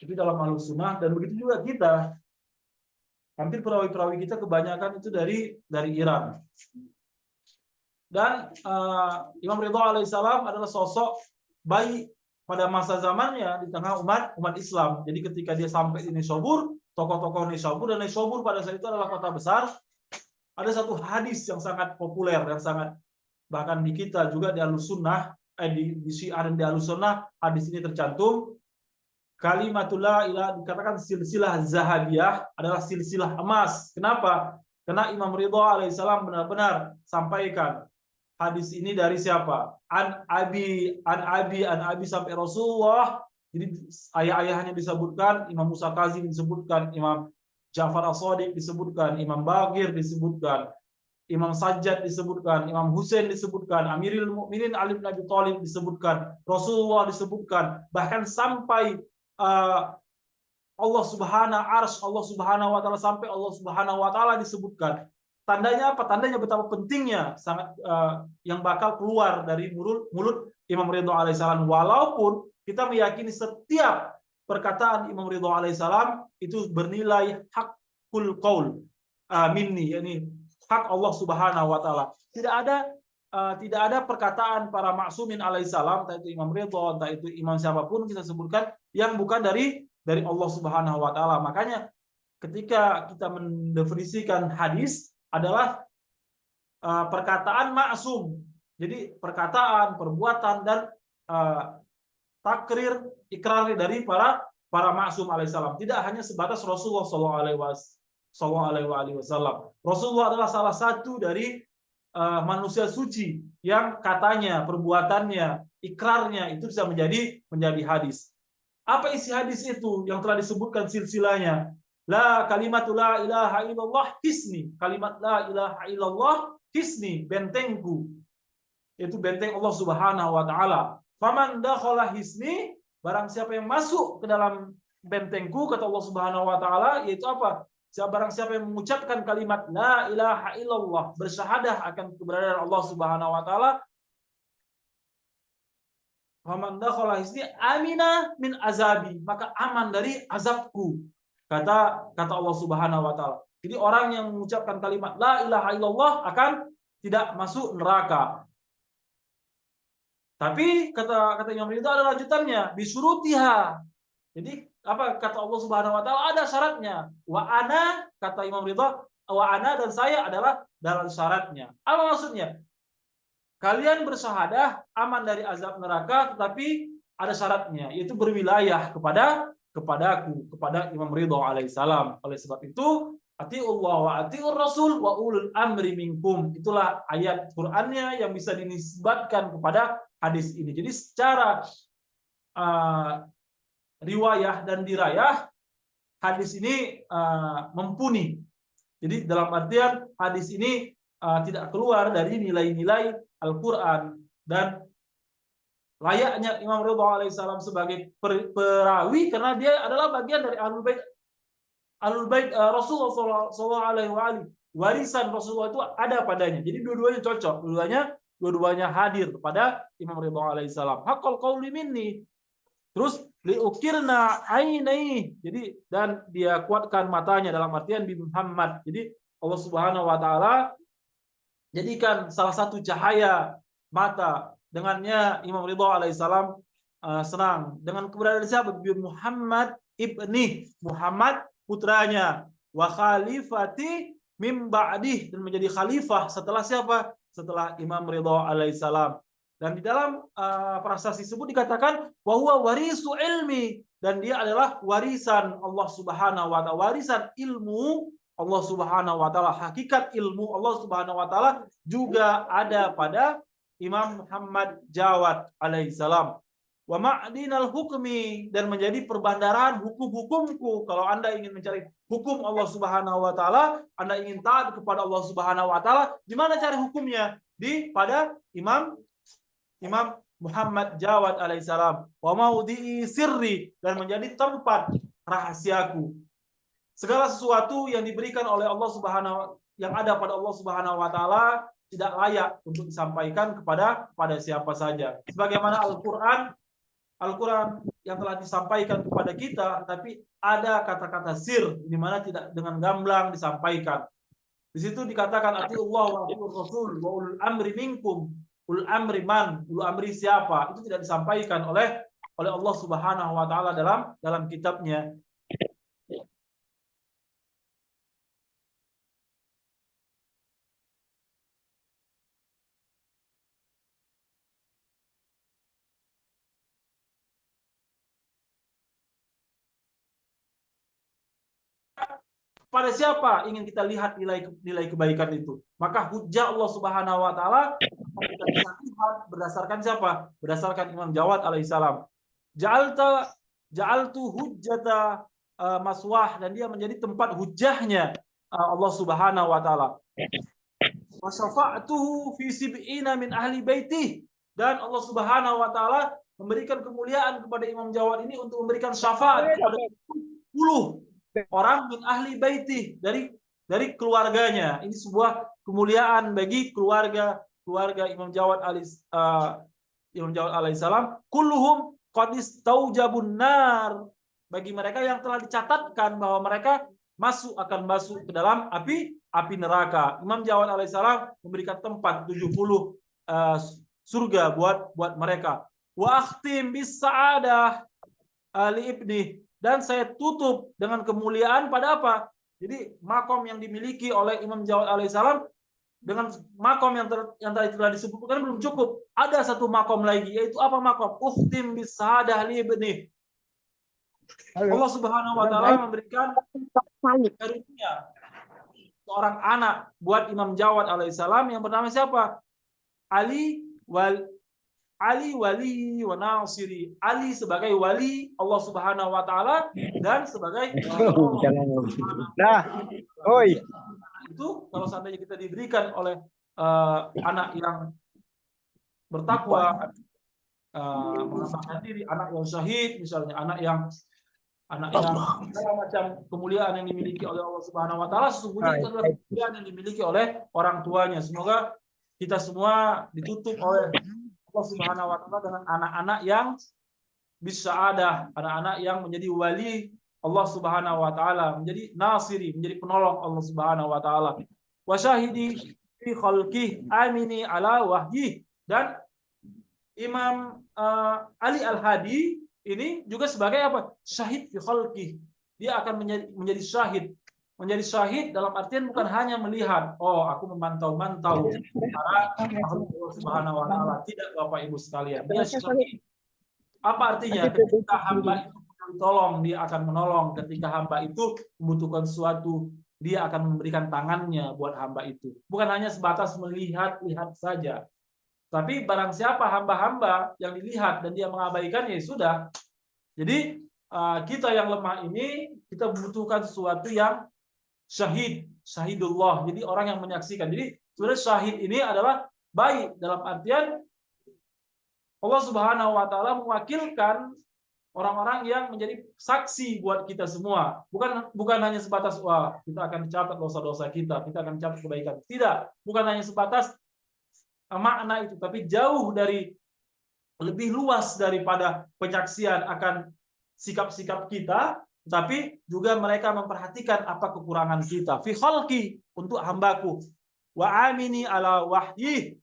Itu dalam Ahlus Sunnah, dan begitu juga kita. Hampir perawi-perawi kita kebanyakan itu dari Iran. Dan Imam Ridho alaihissalam adalah sosok baik pada masa zamannya di tengah umat Islam. Jadi ketika dia sampai di Nishabur, tokoh-tokoh Nishabur, dan Nishabur pada saat itu adalah kota besar, ada satu hadis yang sangat populer, yang sangat bahkan di kita juga di Ahlus Sunnah, di Syiah dan di Ahlus Sunnah, hadis ini tercantum. Kalimatullah ilah, dikatakan silsilah zahabiyah adalah silsilah emas. Kenapa? Karena Imam Ridho alaihissalam benar-benar sampaikan hadis ini dari siapa? An abi sampai Rasulullah. Jadi ayah-ayahnya disebutkan, Imam Musa Kazim disebutkan, Imam Ja'far As-Shadiq disebutkan, Imam Baqir disebutkan, Imam Sajjad disebutkan, Imam Husain disebutkan, Amirul Mukminin Ali bin Abi Thalib disebutkan, Rasulullah disebutkan, bahkan sampai Allah Subhanahu wa taala, sampai Allah Subhanahu wa taala disebutkan. Tandanya apa? Tandanya betapa pentingnya sangat yang bakal keluar dari mulut Imam Ridho alaihissalam. Walaupun kita meyakini setiap perkataan Imam Ridho alaihissalam itu bernilai hakul qaul minni, yakni hak Allah Subhanahu wa taala. Tidak ada perkataan para maksumin alaihissalam, entah itu Imam Ridho, entah itu imam siapapun kita sebutkan, yang bukan dari Allah Subhanahu wa taala. Makanya ketika kita mendefinisikan hadis adalah perkataan maksum. Jadi perkataan, perbuatan, dan takrir, ikrar dari para maksum alaihissalam. Tidak hanya sebatas Rasulullah SAW. Rasulullah adalah salah satu dari manusia suci yang katanya, perbuatannya, ikrarnya itu bisa menjadi hadis. Apa isi hadis itu yang telah disebutkan silsilahnya? La kalimatul la ilaha illallah hisni. Kalimat la ilaha illallah hisni, bentengku. Itu benteng Allah Subhanahu wa taala. Faman dakhala hisni, barang siapa yang masuk ke dalam bentengku, kata Allah Subhanahu wa taala, yaitu apa? Barang siapa yang mengucapkan kalimat la ilaha illallah, bersyahadah akan keberadaan Allah Subhanahu wa taala, faman dakhala hisni amina min azabi, maka aman dari azabku, kata Allah Subhanahu wa taala. Jadi orang yang mengucapkan kalimat la ilaha illallah akan tidak masuk neraka. Tapi kata Imam Ridho ada lanjutannya, bisurutiha. Jadi apa kata Allah Subhanahu wa taala, ada syaratnya. Wa ana, kata Imam Ridho, wa ana dan saya adalah dalam syaratnya. Apa maksudnya? Kalian bersyahadah aman dari azab neraka, tetapi ada syaratnya, yaitu berwilayah kepadaku, kepada Imam Ridho alaihissalam. Oleh sebab itu, atiullah wa atiur rasul wa ulul amri minkum. Itulah ayat Qur'annya yang bisa dinisbatkan kepada hadis ini. Jadi secara riwayah dan dirayah, hadis ini mumpuni. Jadi dalam artian hadis ini tidak keluar dari nilai-nilai Al-Quran, dan layaknya Imam Ridho alaihissalam sebagai perawi karena dia adalah bagian dari Ahlul Bait Rasulullah SAW. Warisan Rasulullah itu ada padanya. Jadi dua-duanya cocok, dua-duanya hadir kepada Imam Ridho alaihissalam. Haqqal qauli minni. Terus liukirna ainai. Jadi dan dia kuatkan matanya, dalam artian bi Muhammad. Jadi Allah Subhanahu wa taala jadikan salah satu cahaya mata, dengannya Imam Ridho alaihissalam senang dengan keberadaan siapa? Bi Muhammad ibni, Muhammad putranya, wa khalifati mim ba'dih, dan menjadi khalifah setelah siapa? Setelah Imam Ridho alaihissalam. Dan di dalam prasasti tersebut dikatakan bahwa warisu ilmi, dan dia adalah warisan Allah Subhanahu wa taala, warisan ilmu Allah Subhanahu wa taala. Hakikat ilmu Allah Subhanahu wa taala juga ada pada Imam Muhammad Jawad alaihissalam. Wa ma'dinal hukmi, dan menjadi perbandaran hukum-hukumku. Kalau Anda ingin mencari hukum Allah Subhanahu wa taala, Anda ingin taat kepada Allah Subhanahu wa taala, gimana cari hukumnya? Pada Imam Muhammad Jawad alaihissalam. Wa maudhi'i sirri, dan menjadi tempat rahasiaku. Segala sesuatu yang diberikan oleh Allah Subhanahu, yang ada pada Allah Subhanahu wa taala tidak layak untuk disampaikan kepada siapa saja. Sebagaimana Al-Quran yang telah disampaikan kepada kita, tapi ada kata-kata sir di mana tidak dengan gamblang disampaikan. Di situ dikatakan atiullah wa atiur rasul wa ulul amri minkum. Ulul amri man, ulul amri siapa? Itu tidak disampaikan oleh Allah Subhanahu wa taala dalam kitabnya. Pada siapa ingin kita lihat nilai kebaikan itu? Maka hujjah Allah Subhanahu wa taala kita bisa lihat berdasarkan siapa? Berdasarkan Imam Jawad alaihissalam. Ja'altu hujjata maswah, dan dia menjadi tempat hujjahnya Allah Subhanahu wa taala. Wa syafa'tuhu fi sib'ina min ahli baitih, dan Allah Subhanahu wa taala memberikan kemuliaan kepada Imam Jawad ini untuk memberikan syafaat kepada 10 orang min ahli baiti, dari keluarganya. Ini sebuah kemuliaan bagi keluarga Imam Jawad alaihissalam. Kulluhum qad istaujabun nar, bagi mereka yang telah dicatatkan bahwa mereka akan masuk ke dalam api neraka. Imam Jawad alaihissalam memberikan tempat 70 surga buat mereka. Wa akhtim bis sa'adah li ibni, dan saya tutup dengan kemuliaan pada apa? Jadi makom yang dimiliki oleh Imam Jawad alaihissalam dengan makom yang tadi telah disebutkan belum cukup. Ada satu makom lagi, yaitu apa makom? Ukhtim bis sa'adah li ibni. Allah Subhanahu wa taala memberikan karunia seorang anak buat Imam Jawad alaihissalam yang bernama siapa? Ali wali wa nasiri. Ali sebagai wali Allah Subhanahu wa taala dan sebagai itu kalau seandainya kita diberikan oleh anak yang bertakwa, mengasahkan diri, anak yang syahid misalnya, anak yang segala macam kemuliaan yang dimiliki oleh Allah Subhanahu wa taala, sesungguhnya itu adalah kemuliaan yang dimiliki oleh orang tuanya. Semoga kita semua ditutup oleh Allah Subhanahu wa taala dengan anak-anak yang bisya'adah, anak-anak yang menjadi wali Allah Subhanahu wa taala, menjadi nasiri, menjadi penolong Allah Subhanahu wa taala. Wa syahidi fi khalqih amini ala wahyi, dan Imam Ali Al-Hadi ini juga sebagai apa? Syahid fi khalqih. Dia akan menjadi syahid. Menjadi syahid dalam artian bukan hanya melihat, oh aku memantau-mantau para makhluk Allah Subhanahu wa taala. Tidak, Bapak Ibu sekalian. Dia syahid. Apa artinya? Ketika hamba itu tolong, dia akan menolong. Ketika hamba itu membutuhkan sesuatu, dia akan memberikan tangannya buat hamba itu. Bukan hanya sebatas melihat-lihat saja. Tapi barang siapa hamba-hamba yang dilihat dan dia mengabaikan, ya sudah. Jadi kita yang lemah ini, kita membutuhkan sesuatu yang syahid, syahidullah. Jadi orang yang menyaksikan. Jadi sebenarnya syahid ini adalah baik dalam artian Allah Subhanahu wa taala mewakilkan orang-orang yang menjadi saksi buat kita semua. Bukan hanya sebatas wah, kita akan catat dosa-dosa kita akan catat kebaikan. Tidak, bukan hanya sebatas makna itu, tapi jauh dari, lebih luas daripada penyaksian akan sikap-sikap kita, tapi juga mereka memperhatikan apa kekurangan kita. Fi khalqi, untuk hambaku. Wa amini ala wahyi,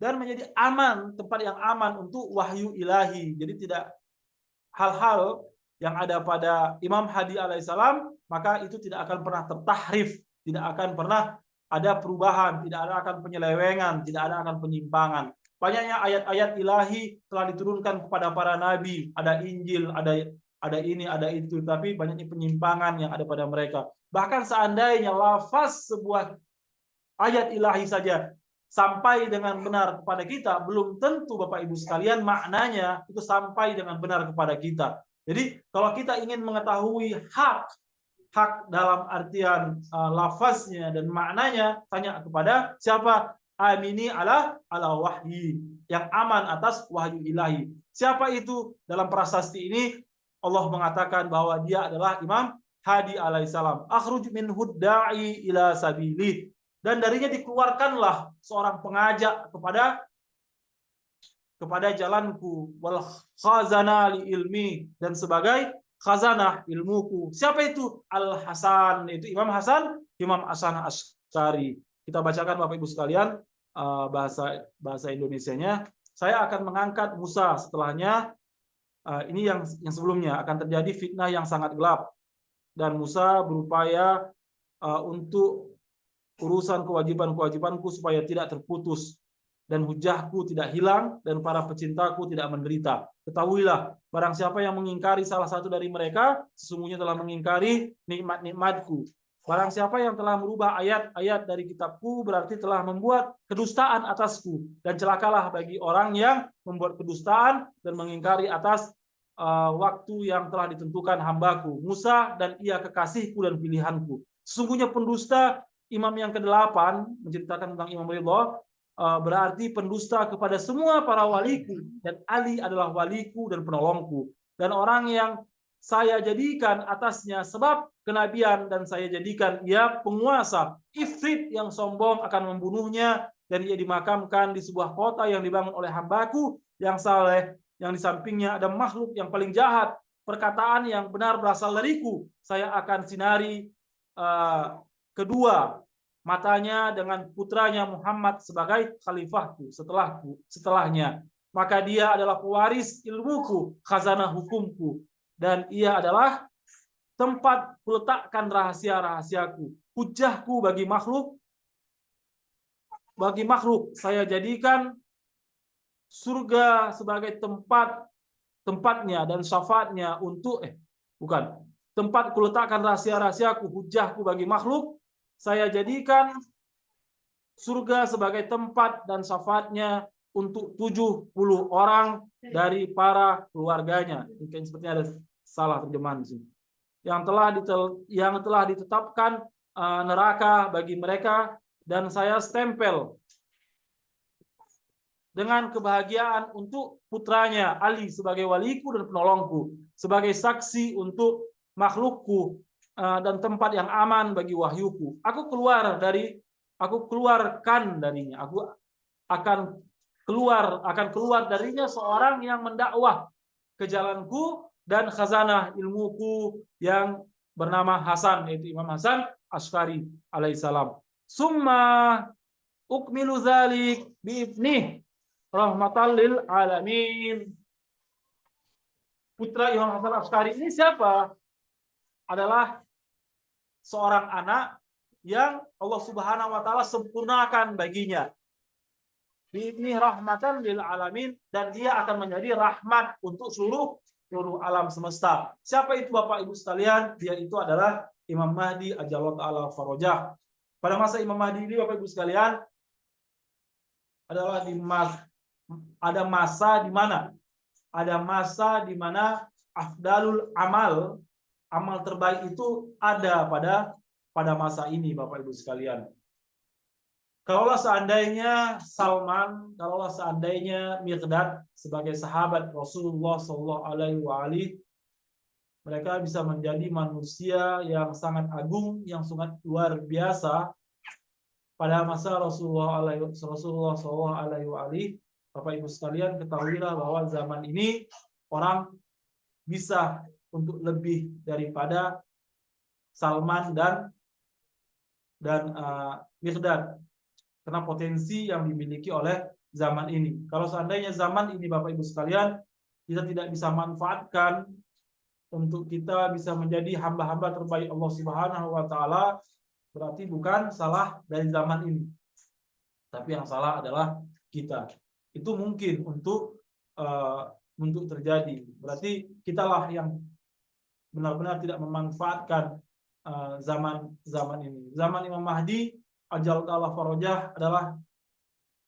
dan menjadi aman, tempat yang aman untuk wahyu ilahi. Jadi tidak hal-hal yang ada pada Imam Hadi alaihissalam, maka itu tidak akan pernah tertahrif, tidak akan pernah ada perubahan, tidak ada akan penyelewengan, tidak ada akan penyimpangan. Banyaknya ayat-ayat ilahi telah diturunkan kepada para nabi, ada Injil, ada ini, ada itu, tapi banyaknya penyimpangan yang ada pada mereka. Bahkan seandainya lafaz sebuah ayat ilahi saja sampai dengan benar kepada kita, belum tentu Bapak Ibu sekalian maknanya itu sampai dengan benar kepada kita. Jadi kalau kita ingin mengetahui hak dalam artian lafaznya dan maknanya, tanya kepada siapa? Amini ala wahyi, yang aman atas wahyu ilahi. Siapa itu? Dalam prasasti ini Allah mengatakan bahwa dia adalah Imam Hadi alaihissalam. Akhruj min hudda'i ila sabili, dan darinya dikeluarkanlah seorang pengajak kepada jalanku, wal khazana li ilmi, dan sebagai khazanah ilmuku. Siapa itu? Al-Hasan, itu Imam Hasan Asy'ari. Kita bacakan Bapak Ibu sekalian bahasa Indonesianya. Saya akan mengangkat Musa, setelahnya ini yang sebelumnya akan terjadi fitnah yang sangat gelap, dan Musa berupaya untuk urusan kewajiban-kewajibanku supaya tidak terputus, dan hujahku tidak hilang, dan para pecintaku tidak menderita. Ketahuilah, barang siapa yang mengingkari salah satu dari mereka, sesungguhnya telah mengingkari nikmat-nikmatku. Barang siapa yang telah merubah ayat-ayat dari kitabku, berarti telah membuat kedustaan atasku. Dan celakalah bagi orang yang membuat kedustaan dan mengingkari atas waktu yang telah ditentukan hambaku Musa, dan ia kekasihku dan pilihanku. Sesungguhnya pendusta, imam yang ke-8 menceritakan tentang Imam Ridha, berarti pendusta kepada semua para waliku, dan Ali adalah waliku dan penolongku, dan orang yang saya jadikan atasnya sebab kenabian, dan saya jadikan ia penguasa. Ifrit yang sombong akan membunuhnya, dan ia dimakamkan di sebuah kota yang dibangun oleh hambaku yang saleh, yang di sampingnya ada makhluk yang paling jahat. Perkataan yang benar berasal dariku. Saya akan sinari kedua matanya dengan putranya Muhammad sebagai khalifahku setelahnya. Maka dia adalah pewaris ilmuku, khazanah hukumku, dan ia adalah tempat kuletakkan rahasia-rahasiaku. Hujahku bagi makhluk saya jadikan surga sebagai tempatnya, dan syafaatnya untuk tempat kuletakkan rahasia-rahasiaku, hujahku bagi makhluk saya jadikan surga sebagai tempat dan syafaatnya untuk 70 orang dari para keluarganya. Mungkin sepertinya ada salah terjemahan di sini. Yang telah ditetapkan neraka bagi mereka, dan saya stempel dengan kebahagiaan untuk putranya Ali sebagai waliku dan penolongku, sebagai saksi untuk makhlukku, dan tempat yang aman bagi wahyuku. Aku keluarkan darinya. Aku akan keluar darinya seorang yang mendakwah ke jalanku, dan khazanah ilmuku yang bernama Hasan, yaitu Imam Hasan Asy'ari alaihissalam. Summa ukmilu dzalik bi'ibnih, rahmatan lil alamin. Putra Imam Hasan Asy'ari ini siapa? Adalah seorang anak yang Allah Subhanahu wa taala sempurnakan baginya. Ini rahmatan lil alamin, dan dia akan menjadi rahmat untuk seluruh alam semesta. Siapa itu Bapak Ibu sekalian? Dia itu adalah Imam Mahdi ajallahu ta'ala farajah. Pada masa Imam Mahdi ini Bapak Ibu sekalian adalah ada masa di mana afdalul amal terbaik itu ada pada masa ini Bapak Ibu sekalian. Kalaulah seandainya Salman, kalaulah seandainya Miqdad sebagai sahabat Rasulullah SAW, mereka bisa menjadi manusia yang sangat agung, yang sangat luar biasa pada masa Rasulullah SAW. Bapak Ibu sekalian, ketahuilah bahwa zaman ini orang bisa untuk lebih daripada Salman dan Miqdad, karena potensi yang dimiliki oleh zaman ini. Kalau seandainya zaman ini Bapak Ibu sekalian kita tidak bisa manfaatkan untuk kita bisa menjadi hamba-hamba terbaik Allah Subhanahu wa taala, berarti bukan salah dari zaman ini, tapi yang salah adalah kita. Itu mungkin untuk terjadi. Berarti kitalah yang benar-benar tidak memanfaatkan zaman ini. Zaman Imam Mahdi ajallahu ta'ala farajah adalah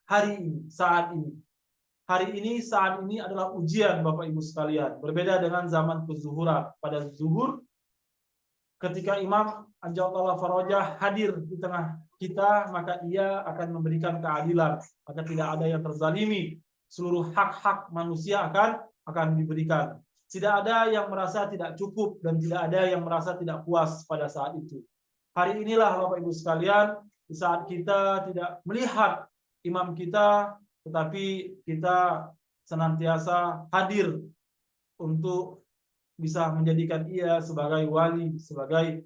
hari ini, saat ini. Hari ini, saat ini adalah ujian Bapak Ibu sekalian. Berbeda dengan zaman kezuhuran. Pada zuhur, ketika Imam ajallahu ta'ala farajah hadir di tengah kita, maka ia akan memberikan keadilan. Maka tidak ada yang terzalimi. Seluruh hak-hak manusia akan diberikan. Tidak ada yang merasa tidak cukup dan tidak ada yang merasa tidak puas pada saat itu. Hari inilah Bapak Ibu sekalian, di saat kita tidak melihat imam kita, tetapi kita senantiasa hadir untuk bisa menjadikan ia sebagai wali, sebagai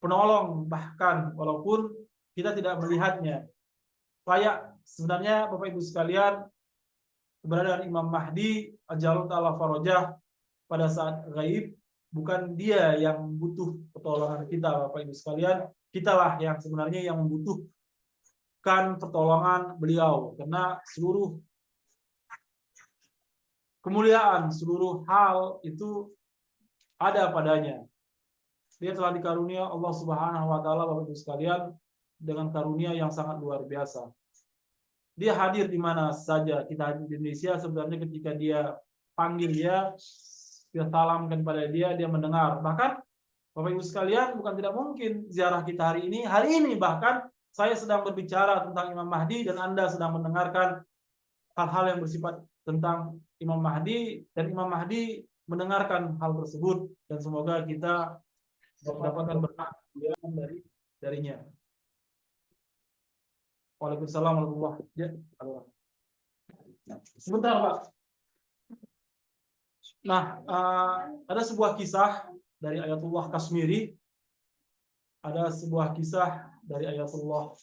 penolong, bahkan walaupun kita tidak melihatnya. Layak sebenarnya Bapak Ibu sekalian, keberadaan Imam Mahdi ajallahu ta'ala farajah pada saat gaib, bukan dia yang butuh pertolongan kita Bapak Ibu sekalian, kitalah yang sebenarnya yang membutuhkan pertolongan beliau, karena seluruh kemuliaan, seluruh hal itu ada padanya. Dia telah dikarunia Allah Subhanahu wa taala Bapak Ibu sekalian dengan karunia yang sangat luar biasa. Dia hadir di mana saja. Kita hadir di Indonesia, sebenarnya ketika dia panggil dia, kita salamkan pada dia, dia mendengar. Bahkan Bapak Ibu sekalian, bukan tidak mungkin ziarah kita hari ini bahkan saya sedang berbicara tentang Imam Mahdi dan Anda sedang mendengarkan hal-hal yang bersifat tentang Imam Mahdi, dan Imam Mahdi mendengarkan hal tersebut, dan semoga kita mendapatkan berkah darinya. Waalaikumsalam warahmatullahi wabarakatuh. Sebentar Pak. Nah, ada sebuah kisah dari Ayatullah Kashmiri. Ada sebuah kisah dari Ayatullah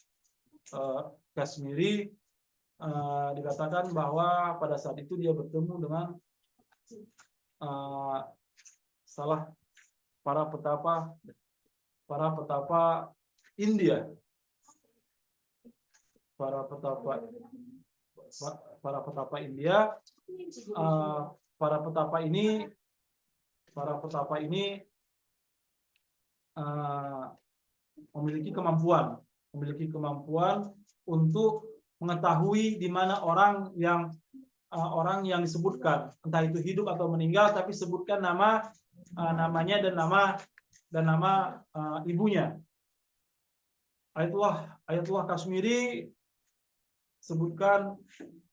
Kashmiri. Dikatakan bahwa pada saat itu dia bertemu dengan salah para petapa India. Para petapa India. Para petapa ini memiliki kemampuan untuk mengetahui di mana orang yang disebutkan, entah itu hidup atau meninggal, tapi sebutkan namanya dan nama ibunya. Ayatullah Kashmiri sebutkan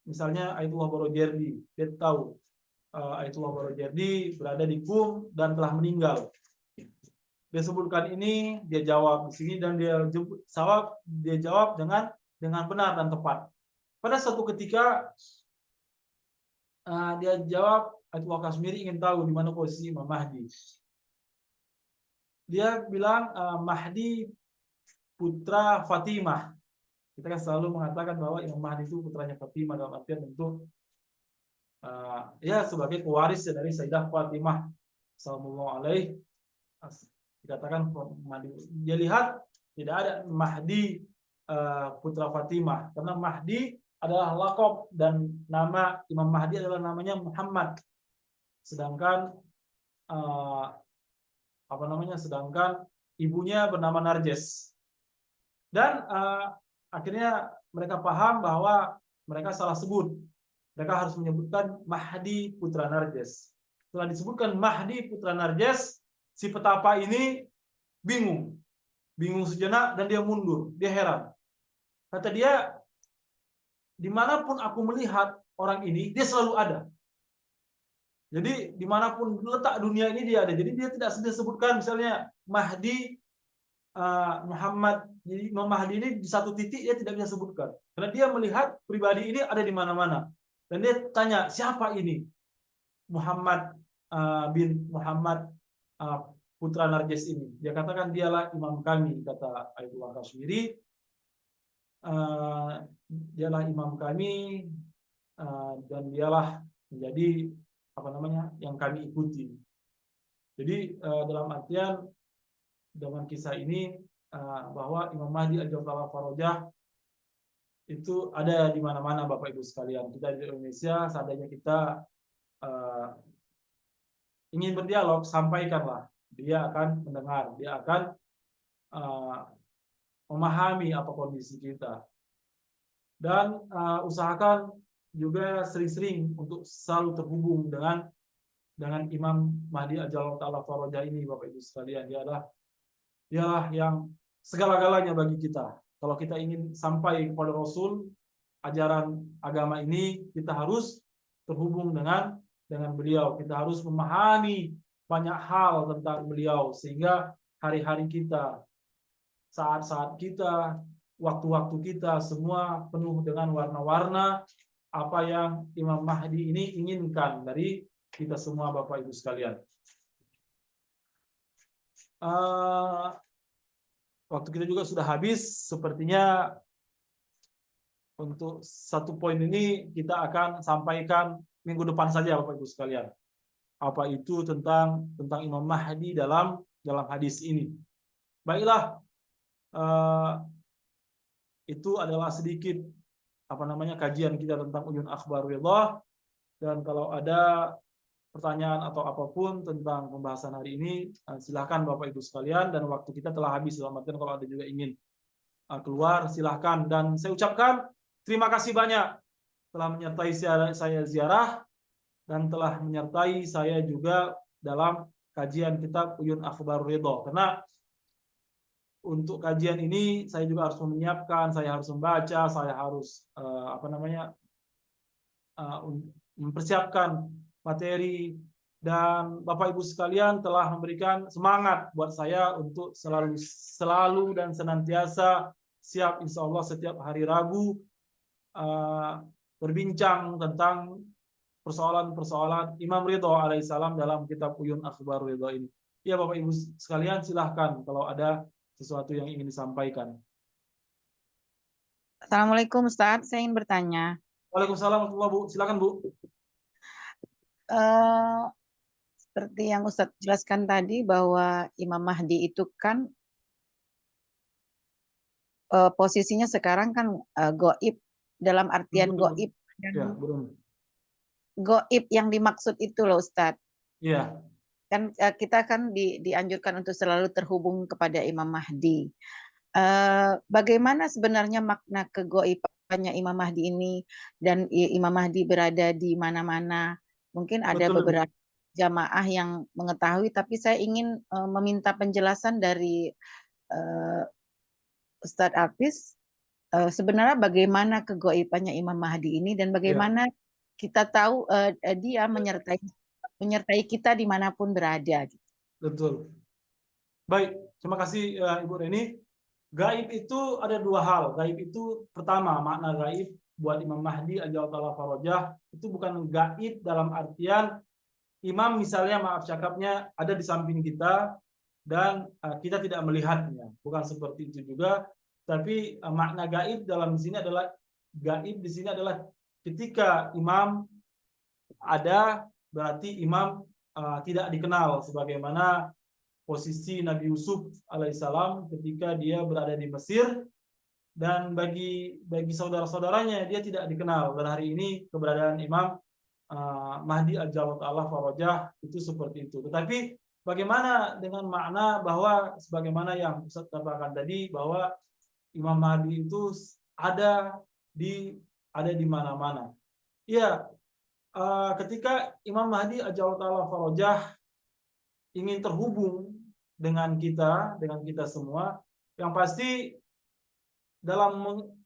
misalnya Ayatullah Borojerdi. Dia tahu Ayatullah Borojerdi berada di Qum dan telah meninggal. Dia sebutkan ini, dia jawab di sini, dan dia jawab dengan benar dan tepat. Pada suatu ketika dia jawab, Ayatullah Kashmiri ingin tahu di mana posisi Imam Mahdi. Dia bilang Mahdi putra Fatimah. kita kan selalu mengatakan bahwa Imam Mahdi itu putranya Fatimah, dalam artian tentu ya sebagai pewaris dari Sayyidah Fatimah sallallahu alaihi. Dikatakan Mahdi. Dia lihat tidak ada Mahdi putra Fatimah, karena Mahdi adalah laqab dan nama Imam Mahdi adalah namanya Muhammad. Sedangkan sedangkan ibunya bernama Narjes. Dan akhirnya mereka paham bahwa mereka salah sebut. Mereka harus menyebutkan Mahdi putra Narjes. Setelah disebutkan Mahdi putra Narjes, si petapa ini bingung sejenak dan dia mundur, dia heran. Kata dia, dimanapun aku melihat orang ini, dia selalu ada. Jadi dimanapun letak dunia ini dia ada. Jadi dia tidak disebutkan misalnya Mahdi Muhammad. Jadi Imam Mahdi ini di satu titik dia tidak bisa sebutkan. Karena dia melihat pribadi ini ada di mana-mana. Dan dia tanya, siapa ini? Muhammad bin Muhammad putra Narjes ini. Dia katakan dialah imam kami, kata Ayatullah Kashmiri. Dialah imam kami dan dialah menjadi yang kami ikuti. Jadi dalam artian dengan kisah ini bahwa Imam Mahdi Al-Jawfallah Farojah itu ada di mana-mana Bapak Ibu sekalian. Kita di Indonesia, seandainya kita ingin berdialog, sampaikanlah. Dia akan mendengar, dia akan memahami apa kondisi kita. Dan usahakan juga sering-sering untuk selalu terhubung dengan Imam Mahdi Al-Jawfallah Farojah ini, Bapak Ibu sekalian. Dialah yang segala-galanya bagi kita. Kalau kita ingin sampai kepada Rasul, ajaran agama ini, kita harus terhubung dengan beliau. Kita harus memahami banyak hal tentang beliau, sehingga hari-hari kita, saat-saat kita, waktu-waktu kita, semua penuh dengan warna-warna apa yang Imam Mahdi ini inginkan dari kita semua, Bapak Ibu sekalian. Waktu kita juga sudah habis. Sepertinya untuk satu poin ini kita akan sampaikan minggu depan saja, Bapak Ibu sekalian. Apa itu tentang Imam Mahdi dalam hadis ini. Baiklah, itu adalah sedikit kajian kita tentang Uyun Akhbarullah. Dan kalau ada pertanyaan atau apapun tentang pembahasan hari ini, silakan Bapak Ibu sekalian. Dan waktu kita telah habis, dalam artian kalau ada juga ingin keluar, silakan. Dan saya ucapkan terima kasih banyak telah menyertai saya ziarah dan telah menyertai saya juga dalam kajian kitab Uyun Akhbarullah. Karena untuk kajian ini saya juga harus menyiapkan, saya harus membaca, saya harus mempersiapkan materi, dan Bapak Ibu sekalian telah memberikan semangat buat saya untuk selalu dan senantiasa siap, insya Allah setiap hari Rabu berbincang tentang persoalan Imam Ridho alaihissalam dalam kitab Uyun Akhbarullah ini. Ya Bapak Ibu sekalian, silahkan kalau ada sesuatu yang ingin disampaikan. Assalamualaikum Ustadz, saya ingin bertanya. Waalaikumsalam warahmatullahi wabarakatuh, Bu. Silakan Bu. Seperti yang Ustadz jelaskan tadi bahwa Imam Mahdi itu kan posisinya sekarang kan goib, dalam artian goib. Ya, goib yang dimaksud itu loh Ustadz. Iya. Kan kita kan dianjurkan untuk selalu terhubung kepada Imam Mahdi. Bagaimana sebenarnya makna kegoibannya Imam Mahdi ini, dan Imam Mahdi berada di mana-mana? Mungkin ada beberapa jamaah yang mengetahui, tapi saya ingin meminta penjelasan dari Ustadz Hafiz, sebenarnya bagaimana kegoibannya Imam Mahdi ini, dan bagaimana kita tahu dia menyertai kita dimanapun berada. Betul. Baik, terima kasih Ibu Reni. Gaib itu ada dua hal. Gaib itu pertama, makna gaib buat Imam Mahdi Al-Jawfallah Farojah itu bukan gaib dalam artian imam misalnya, maaf cakapnya, ada di samping kita dan kita tidak melihatnya. Bukan seperti itu juga. Tapi makna gaib dalam di sini adalah ketika imam ada, berarti imam tidak dikenal, sebagaimana posisi Nabi Yusuf alaihissalam ketika dia berada di Mesir, dan bagi saudara-saudaranya dia tidak dikenal. Dan hari ini keberadaan Imam Mahdi Ajal Allah Farojah itu seperti itu. Tetapi bagaimana dengan makna bahwa sebagaimana yang Ustaz katakan tadi, bahwa Imam Mahdi itu ada di mana-mana. Iya, ketika Imam Mahdi Ajal Allah Farojah ingin terhubung dengan kita semua, yang pasti dalam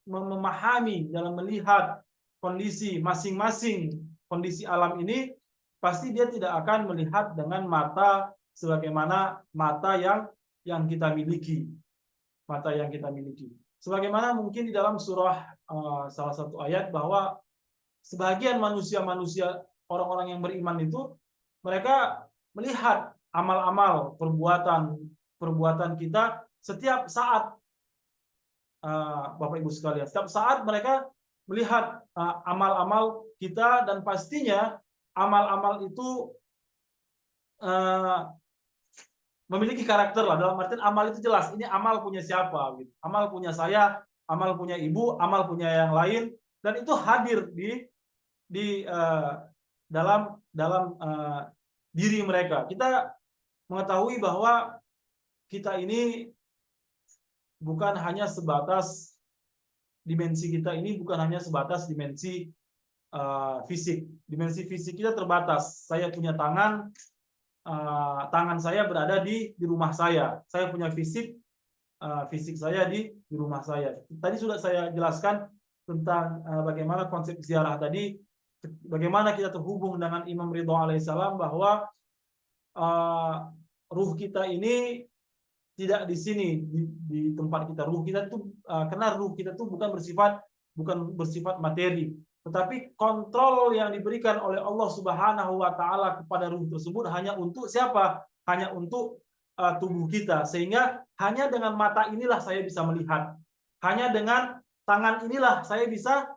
memahami, dalam melihat kondisi masing-masing kondisi alam ini, pasti dia tidak akan melihat dengan mata sebagaimana mata yang kita miliki. Mata yang kita miliki. Sebagaimana mungkin di dalam surah salah satu ayat bahwa sebagian manusia-manusia, orang-orang yang beriman itu, mereka melihat amal-amal, perbuatan kita setiap saat. Bapak Ibu sekalian, setiap saat mereka melihat amal-amal kita, dan pastinya amal-amal itu memiliki karakter lah, dalam artian amal itu jelas, ini amal punya siapa gitu. Amal punya saya, amal punya ibu, amal punya yang lain, dan itu hadir di dalam diri mereka. Kita mengetahui bahwa kita ini bukan hanya sebatas dimensi kita ini, bukan hanya sebatas dimensi fisik. Dimensi fisik kita terbatas. Saya punya tangan, tangan saya berada di rumah saya. Saya punya fisik, fisik saya di rumah saya. Tadi sudah saya jelaskan tentang bagaimana konsep ziarah tadi, bagaimana kita terhubung dengan Imam Ridha alaihissalam, bahwa ruh kita ini tidak di sini, di tempat kita. Ruh kita itu karena ruh kita itu bukan bersifat materi, tetapi kontrol yang diberikan oleh Allah Subhanahu wa taala kepada ruh tersebut hanya untuk siapa? Hanya untuk tubuh kita. Sehingga hanya dengan mata inilah saya bisa melihat. Hanya dengan tangan inilah saya bisa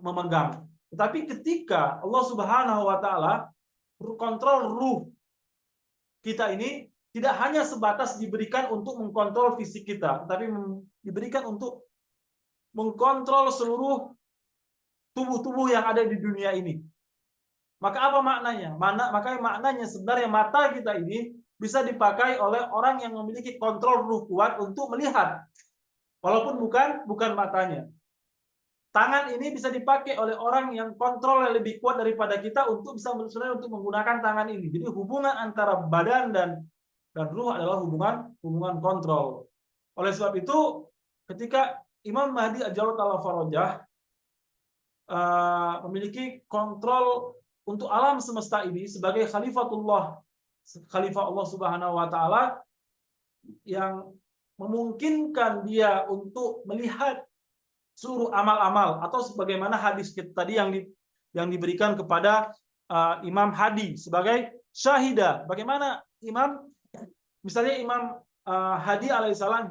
memegang. Tetapi ketika Allah Subhanahu wa taala kontrol ruh kita ini tidak hanya sebatas diberikan untuk mengkontrol fisik kita, tetapi diberikan untuk mengkontrol seluruh tubuh-tubuh yang ada di dunia ini. Maka apa maknanya? Maka maknanya sebenarnya mata kita ini bisa dipakai oleh orang yang memiliki kontrol ruh kuat untuk melihat, walaupun bukan matanya. Tangan ini bisa dipakai oleh orang yang kontrol yang lebih kuat daripada kita untuk bisa untuk menggunakan tangan ini. Jadi hubungan antara badan dan ruh adalah hubungan kontrol. Oleh sebab itu, ketika Imam Mahdi Ajal-Allah Farojah memiliki kontrol untuk alam semesta ini sebagai khalifah Allah Subhanahu wa taala, yang memungkinkan dia untuk melihat seluruh amal-amal, atau sebagaimana hadis tadi yang diberikan kepada Imam Hadi sebagai syahidah. Bagaimana misalnya Imam Hadi alaihissalam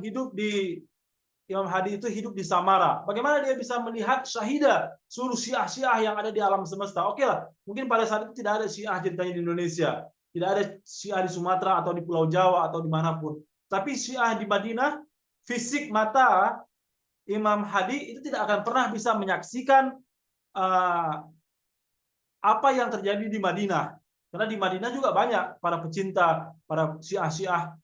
Imam Hadi itu hidup di Samara. Bagaimana dia bisa melihat syahidah seluruh syiah-syiah yang ada di alam semesta? Oke lah, mungkin pada saat itu tidak ada syiah ceritanya di Indonesia, tidak ada syiah di Sumatera atau di Pulau Jawa atau dimanapun. Tapi syiah di Madinah, fisik mata Imam Hadi itu tidak akan pernah bisa menyaksikan apa yang terjadi di Madinah. Karena di Madinah juga banyak para pecinta, para syiah-syiah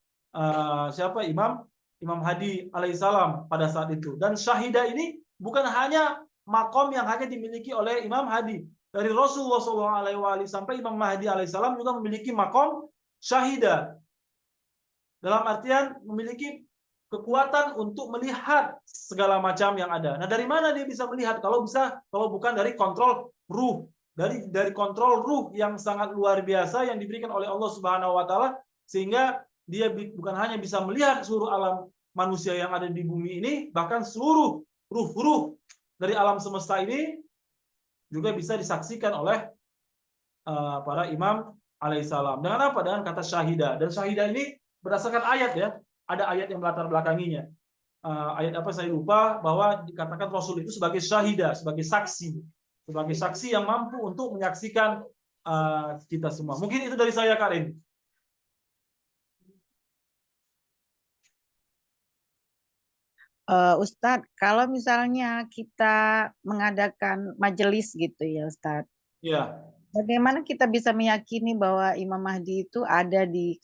Imam Hadi alaihissalam pada saat itu. Dan syahidah ini bukan hanya makom yang hanya dimiliki oleh Imam Hadi. Dari Rasulullah SAW sampai Imam Mahdi alaihissalam juga memiliki makom syahidah. Dalam artian memiliki kekuatan untuk melihat segala macam yang ada. Nah, dari mana dia bisa melihat kalau bukan dari kontrol ruh, dari kontrol ruh yang sangat luar biasa yang diberikan oleh Allah Subhanahu wa taala, sehingga dia bukan hanya bisa melihat seluruh alam manusia yang ada di bumi ini, bahkan seluruh ruh-ruh dari alam semesta ini juga bisa disaksikan oleh para imam alaihissalam. Dengan apa? Dengan kata syahidah. Dan syahidah ini berdasarkan ayat ya. Ada ayat yang melatar belakanginya. ayat apa saya lupa, bahwa dikatakan Rasul itu sebagai syahida, sebagai saksi yang mampu untuk menyaksikan kita semua. Mungkin itu dari saya, Kak Ren. Ustadz, kalau misalnya kita mengadakan majelis gitu ya Ustadz, Ya, bagaimana kita bisa meyakini bahwa Imam Mahdi itu ada di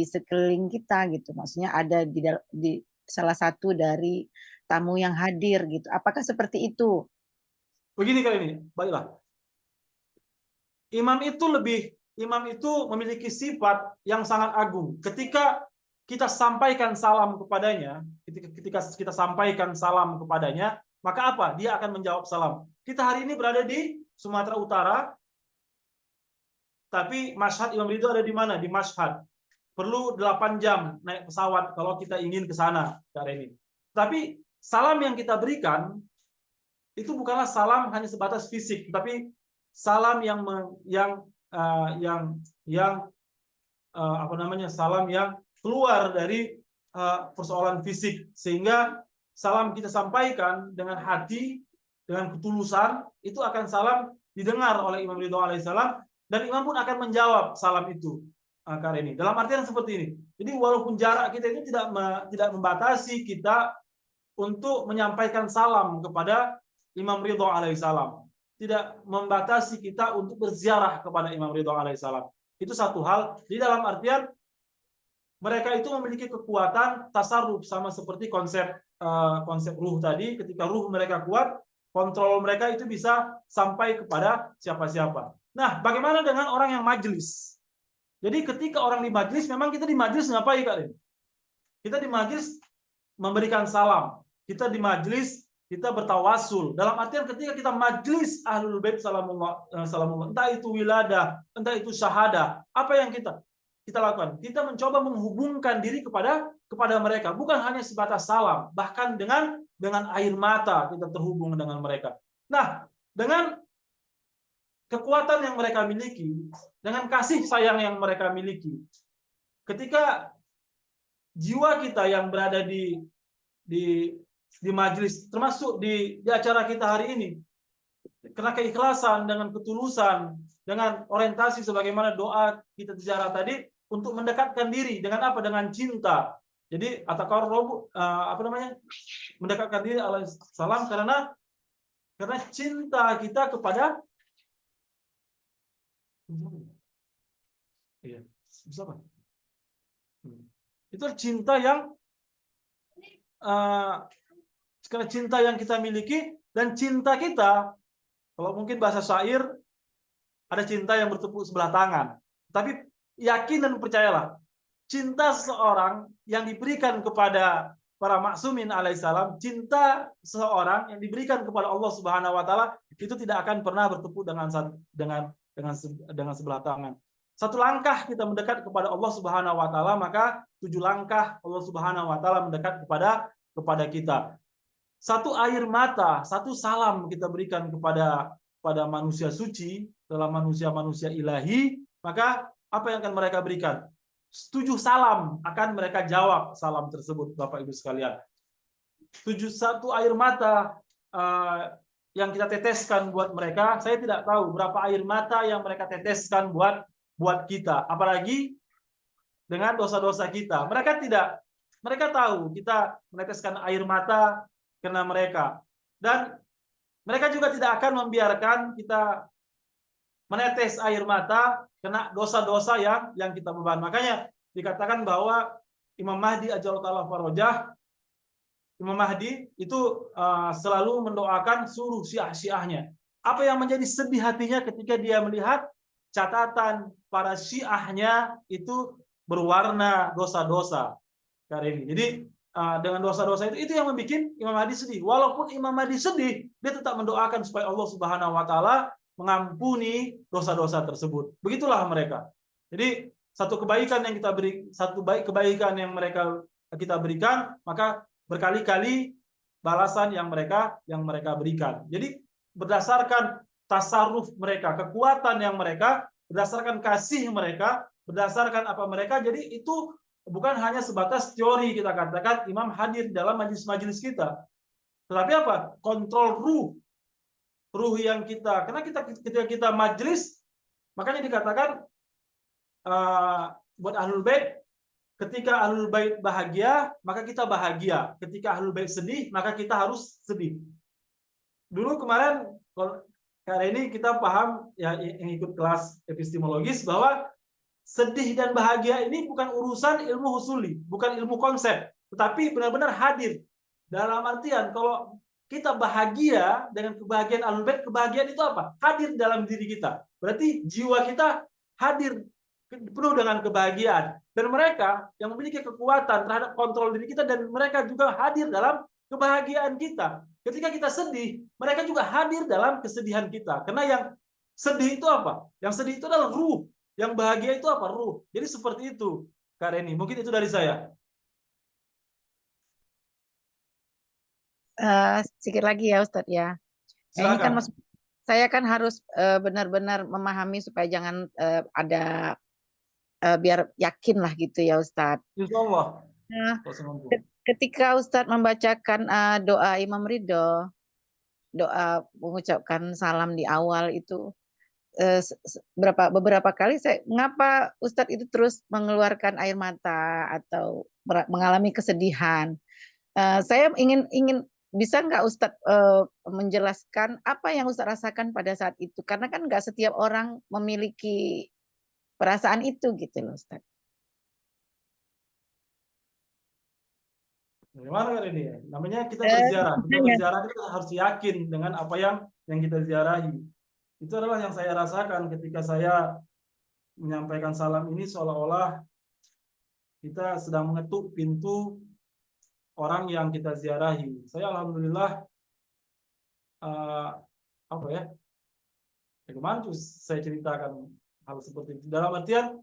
sekeliling kita gitu? Maksudnya ada di salah satu dari tamu yang hadir gitu. Apakah seperti itu? begini kali ini, baiklah. Imam itu memiliki sifat yang sangat agung. Ketika kita sampaikan salam kepadanya, ketika kita sampaikan salam kepadanya, maka apa? Dia akan menjawab salam. Kita hari ini berada di Sumatera Utara, tapi Mashhad Imam Ridho ada di mana? Di Mashhad. Perlu 8 jam naik pesawat kalau kita ingin ke sana, Kak Reni. Tapi salam yang kita berikan itu bukanlah salam hanya sebatas fisik, tapi salam apa namanya, salam yang keluar dari persoalan fisik, sehingga salam kita sampaikan dengan hati, dengan ketulusan, itu akan salam didengar oleh Imam Ridho alaihissalam, dan Imam pun akan menjawab salam itu, Kak Reni. Dalam artian seperti ini. Jadi walaupun jarak kita itu tidak membatasi kita untuk menyampaikan salam kepada Imam Ridho alaihissalam, tidak membatasi kita untuk berziarah kepada Imam Ridho alaihissalam. Itu satu hal. Di dalam artian mereka itu memiliki kekuatan tasarruf, sama seperti konsep ruh tadi. Ketika ruh mereka kuat, kontrol mereka itu bisa sampai kepada siapa-siapa. Nah, bagaimana dengan orang yang majelis? Jadi ketika orang di majelis, memang kita di majelis ngapain, Kak? Kita di majelis memberikan salam. Kita di majelis kita bertawasul. Dalam artian ketika kita majelis Ahlul Bait salamullah, entah itu wiladah, entah itu syahadah, apa yang kita lakukan? Kita mencoba menghubungkan diri kepada mereka, bukan hanya sebatas salam, bahkan dengan air mata kita terhubung dengan mereka. Nah, dengan kekuatan yang mereka miliki, dengan kasih sayang yang mereka miliki, ketika jiwa kita yang berada di majelis, termasuk di acara kita hari ini, karena keikhlasan, dengan ketulusan, dengan orientasi sebagaimana doa kita bicara tadi, untuk mendekatkan diri dengan apa? Dengan cinta. Jadi mendekatkan diri alaihissalam karena cinta kita kepada itu cinta yang karena cinta yang kita miliki, dan cinta kita, kalau mungkin bahasa syair, ada cinta yang bertepuk sebelah tangan. Tapi yakin dan percayalah, cinta seseorang yang diberikan kepada para maksumin alaihissalam, cinta seseorang yang diberikan kepada Allah Subhanahu wa taala, itu tidak akan pernah bertepuk dengan sebelah tangan. Satu langkah kita mendekat kepada Allah Subhanahu wa taala, maka 7 langkah Allah Subhanahu wa taala mendekat kepada kita. Satu air mata, satu salam kita berikan kepada manusia suci, dalam manusia ilahi, maka apa yang akan mereka berikan? 7 salam akan mereka jawab salam tersebut, Bapak Ibu sekalian. 1 air mata yang kita teteskan buat mereka, saya tidak tahu berapa air mata yang mereka teteskan buat kita, apalagi dengan dosa-dosa kita. Mereka tahu kita meneteskan air mata karena mereka, dan mereka juga tidak akan membiarkan kita menetes air mata kena dosa-dosa yang kita beban. Makanya dikatakan bahwa Imam Mahdi ajallahu farajah, Imam Mahdi itu selalu mendoakan seluruh syiah-syiahnya. Apa yang menjadi sedih hatinya ketika dia melihat catatan para syiahnya itu berwarna dosa-dosa. Jadi dengan dosa-dosa itu yang membuat Imam Mahdi sedih. Walaupun Imam Mahdi sedih, dia tetap mendoakan supaya Allah Subhanahu wa taala mengampuni dosa-dosa tersebut. Begitulah mereka. Jadi satu kebaikan yang kebaikan yang kita berikan, maka berkali-kali balasan yang mereka berikan. Jadi berdasarkan tasarruf mereka, kekuatan yang mereka, berdasarkan kasih mereka, berdasarkan apa mereka, jadi itu bukan hanya sebatas teori kita katakan imam hadir dalam majelis-majelis kita. Tetapi apa? Kontrol ruh yang kita. Karena ketika kita majelis, makanya dikatakan buat ahlul bait, ketika ahlul bait bahagia, maka kita bahagia. Ketika ahlul bait sedih, maka kita harus sedih. Dulu kemarin, karena ini kita paham ya yang ikut kelas epistemologis bahwa sedih dan bahagia ini bukan urusan ilmu husuli, bukan ilmu konsep, tetapi benar-benar hadir. Dalam artian kalau kita bahagia dengan kebahagiaan ahlul bait, kebahagiaan itu apa? Hadir dalam diri kita. Berarti jiwa kita hadir penuh dengan kebahagiaan. Dan mereka yang memiliki kekuatan terhadap kontrol diri kita dan mereka juga hadir dalam kebahagiaan kita. Ketika kita sedih, mereka juga hadir dalam kesedihan kita. Karena yang sedih itu apa? Yang sedih itu adalah ruh. Yang bahagia itu apa? Ruh. Jadi seperti itu, Kak Reni. Mungkin itu dari saya. Sedikit lagi ya Ustadz ya. Ini kan saya kan harus benar-benar memahami supaya jangan ada biar yakin lah gitu ya Ustadz. Insya Allah. Ketika Ustadz membacakan doa Imam Ridho, doa mengucapkan salam di awal itu beberapa kali mengapa Ustadz itu terus mengeluarkan air mata atau mengalami kesedihan. Saya ingin bisa nggak Ustadz menjelaskan apa yang Ustadz rasakan pada saat itu? Karena kan nggak setiap orang memiliki perasaan itu gitu loh Ustadz. Gimana kan ini ya? Namanya kita berziarah. Kita berziarah itu harus yakin dengan apa yang kita ziarahi. Itu adalah yang saya rasakan ketika saya menyampaikan salam ini, seolah-olah kita sedang mengetuk pintu orang yang kita ziarahi. Saya alhamdulillah apa ya? Bagaimana tuh saya ceritakan hal seperti itu? Dalam artian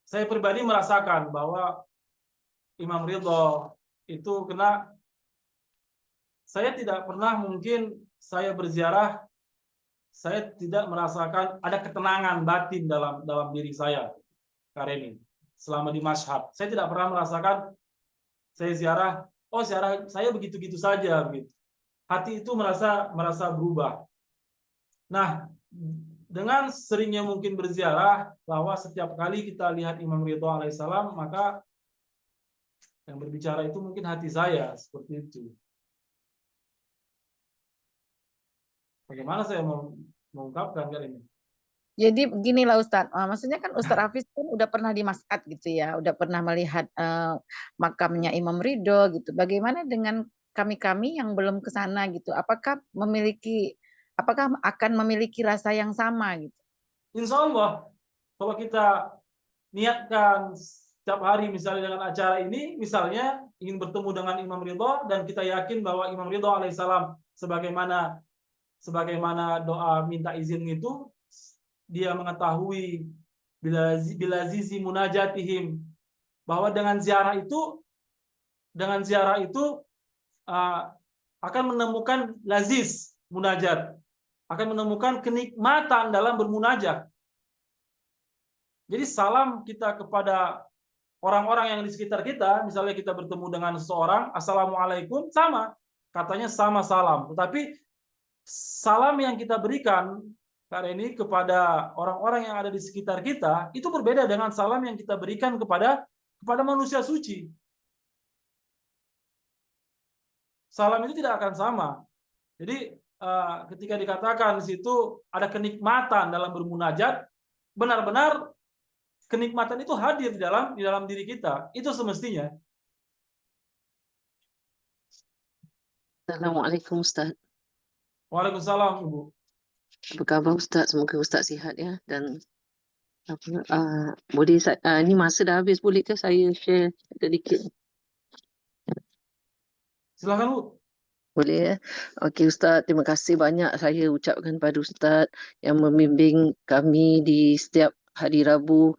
saya pribadi merasakan bahwa Imam Ridho itu kena. Saya tidak pernah mungkin saya berziarah, saya tidak merasakan ada ketenangan batin dalam diri saya, Kak Reni, selama di Mashhad. Saya tidak pernah merasakan saya ziarah, oh ziarah saya begitu-gitu saja, begitu. Hati itu merasa berubah. Nah, dengan seringnya mungkin berziarah, bahwa setiap kali kita lihat Imam Ridho alaihissalam, maka yang berbicara itu mungkin hati saya, seperti itu. Bagaimana saya mau mengungkapkan kan ini? Jadi beginilah Ustadz, maksudnya kan Ustadz Hafiz kan udah pernah di Mas'ad gitu ya, udah pernah melihat makamnya Imam Ridho gitu. Bagaimana dengan kami-kami yang belum ke sana gitu? Apakah akan memiliki rasa yang sama gitu? Insya Allah, kalau kita niatkan setiap hari misalnya dengan acara ini, misalnya ingin bertemu dengan Imam Ridho dan kita yakin bahwa Imam Ridho alaihissalam sebagaimana doa minta izin itu, dia mengetahui bila zizi munajatihim, bahwa dengan ziarah itu akan menemukan laziz munajat, akan menemukan kenikmatan dalam bermunajat. Jadi salam kita kepada orang-orang yang di sekitar kita, misalnya kita bertemu dengan seseorang, assalamualaikum, sama, katanya sama salam. Tetapi salam yang kita berikan Kak Reni kepada orang-orang yang ada di sekitar kita itu berbeda dengan salam yang kita berikan kepada manusia suci. Salam itu tidak akan sama. Jadi ketika dikatakan di situ ada kenikmatan dalam bermunajat, benar-benar kenikmatan itu hadir di dalam diri kita. Itu semestinya. Assalamualaikum Ustaz. Waalaikumsalam Ibu. Apa khabar Ustaz? Semoga Ustaz sihat ya. Dan boleh ini masa dah habis, boleh ke saya share sedikit? Silakan Bu. Boleh ya. Okey Ustaz, terima kasih banyak saya ucapkan pada Ustaz yang membimbing kami di setiap hari Rabu.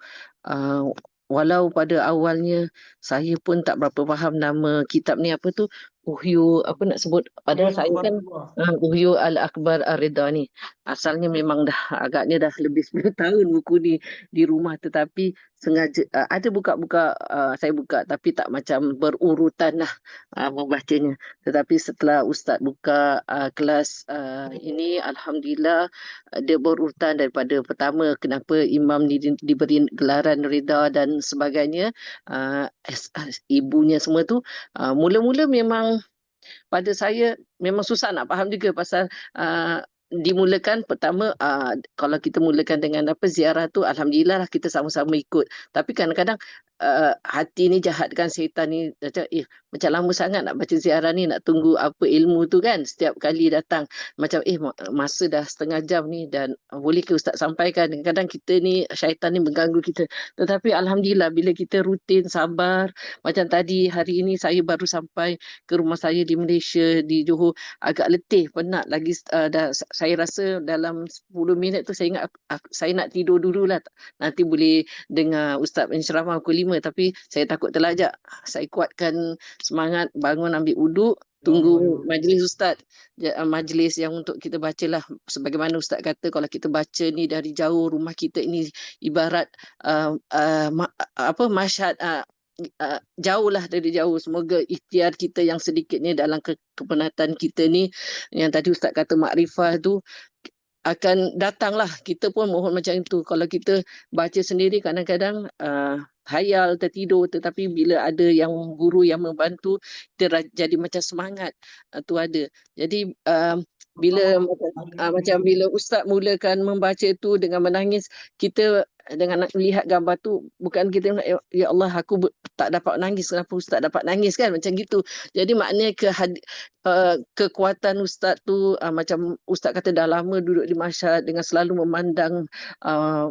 Walau pada awalnya saya pun tak berapa faham nama kitab ni apa tu, Uhyu, apa nak sebut, padahal saya Akbar kan Allah. Uhyu Al-Akbar Ar-Ridha ni. Asalnya memang dah agaknya dah lebih 10 tahun buku ni di rumah, tetapi sengaja ada buka-buka, saya buka tapi tak macam berurutan lah membacanya. Tetapi setelah Ustaz buka kelas ini, Alhamdulillah dia berurutan daripada pertama kenapa Imam ni diberi gelaran Ridha dan sebagainya. Ibunya semua tu mula-mula memang pada saya memang susah nak faham juga pasal dimulakan pertama, kalau kita mulakan dengan apa ziarah tu, alhamdulillah lah kita sama-sama ikut, tapi kadang-kadang hati ni jahat kan, syaitan ni macam lama sangat nak baca ziarah ni, nak tunggu apa ilmu tu kan, setiap kali datang macam masa dah setengah jam ni dan boleh ke Ustaz sampaikan. Kadang-kadang kita ni syaitan ni mengganggu kita, tetapi alhamdulillah bila kita rutin sabar. Macam tadi hari ini saya baru sampai ke rumah saya di Malaysia, di Johor, agak letih, penat lagi. Saya rasa dalam 10 minit tu saya ingat saya nak tidur dululah, nanti boleh dengar Ustaz penceramah pukul 5, tapi saya takut terlajak. Saya kuatkan semangat, bangun ambil wuduk, tunggu majlis Ustaz. Majlis yang untuk kita bacalah, sebagaimana Ustaz kata, kalau kita baca ni dari jauh, rumah kita ini ibarat masyhad, jauhlah dari jauh. Semoga ikhtiar kita yang sedikit ni dalam kepenatan kita ni, yang tadi Ustaz kata makrifah tu akan datanglah. Kita pun mohon macam itu. Kalau kita baca sendiri kadang-kadang hayal, tertidur, tetapi bila ada yang guru yang membantu, kita jadi macam semangat tu ada. Jadi bila macam bila Ustaz mulakan membaca tu dengan menangis, kita dengan melihat gambar tu, bukan kita ya Allah aku tak dapat nangis, kenapa Ustaz dapat nangis kan, macam gitu. Jadi maknanya kekuatan Ustaz tu, macam Ustaz kata dah lama duduk di masyhad dengan selalu memandang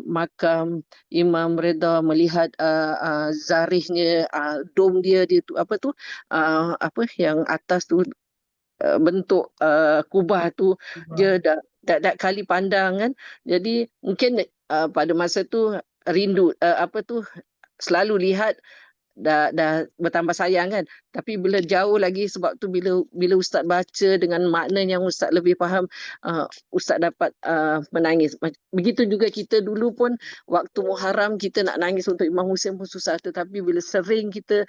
makam Imam Ridha, melihat zarihnya, dom dia tu apa tu, apa yang atas tu, bentuk kubah tu, dia dak kali pandang kan. Jadi mungkin pada masa tu rindu, apa tu, selalu lihat, dah bertambah sayang kan. Tapi bila jauh lagi, sebab tu bila Ustaz baca dengan makna yang Ustaz lebih faham, Ustaz dapat menangis. Begitu juga kita dulu pun waktu Muharram kita nak nangis untuk Imam Hussein pun susah, tetapi bila sering kita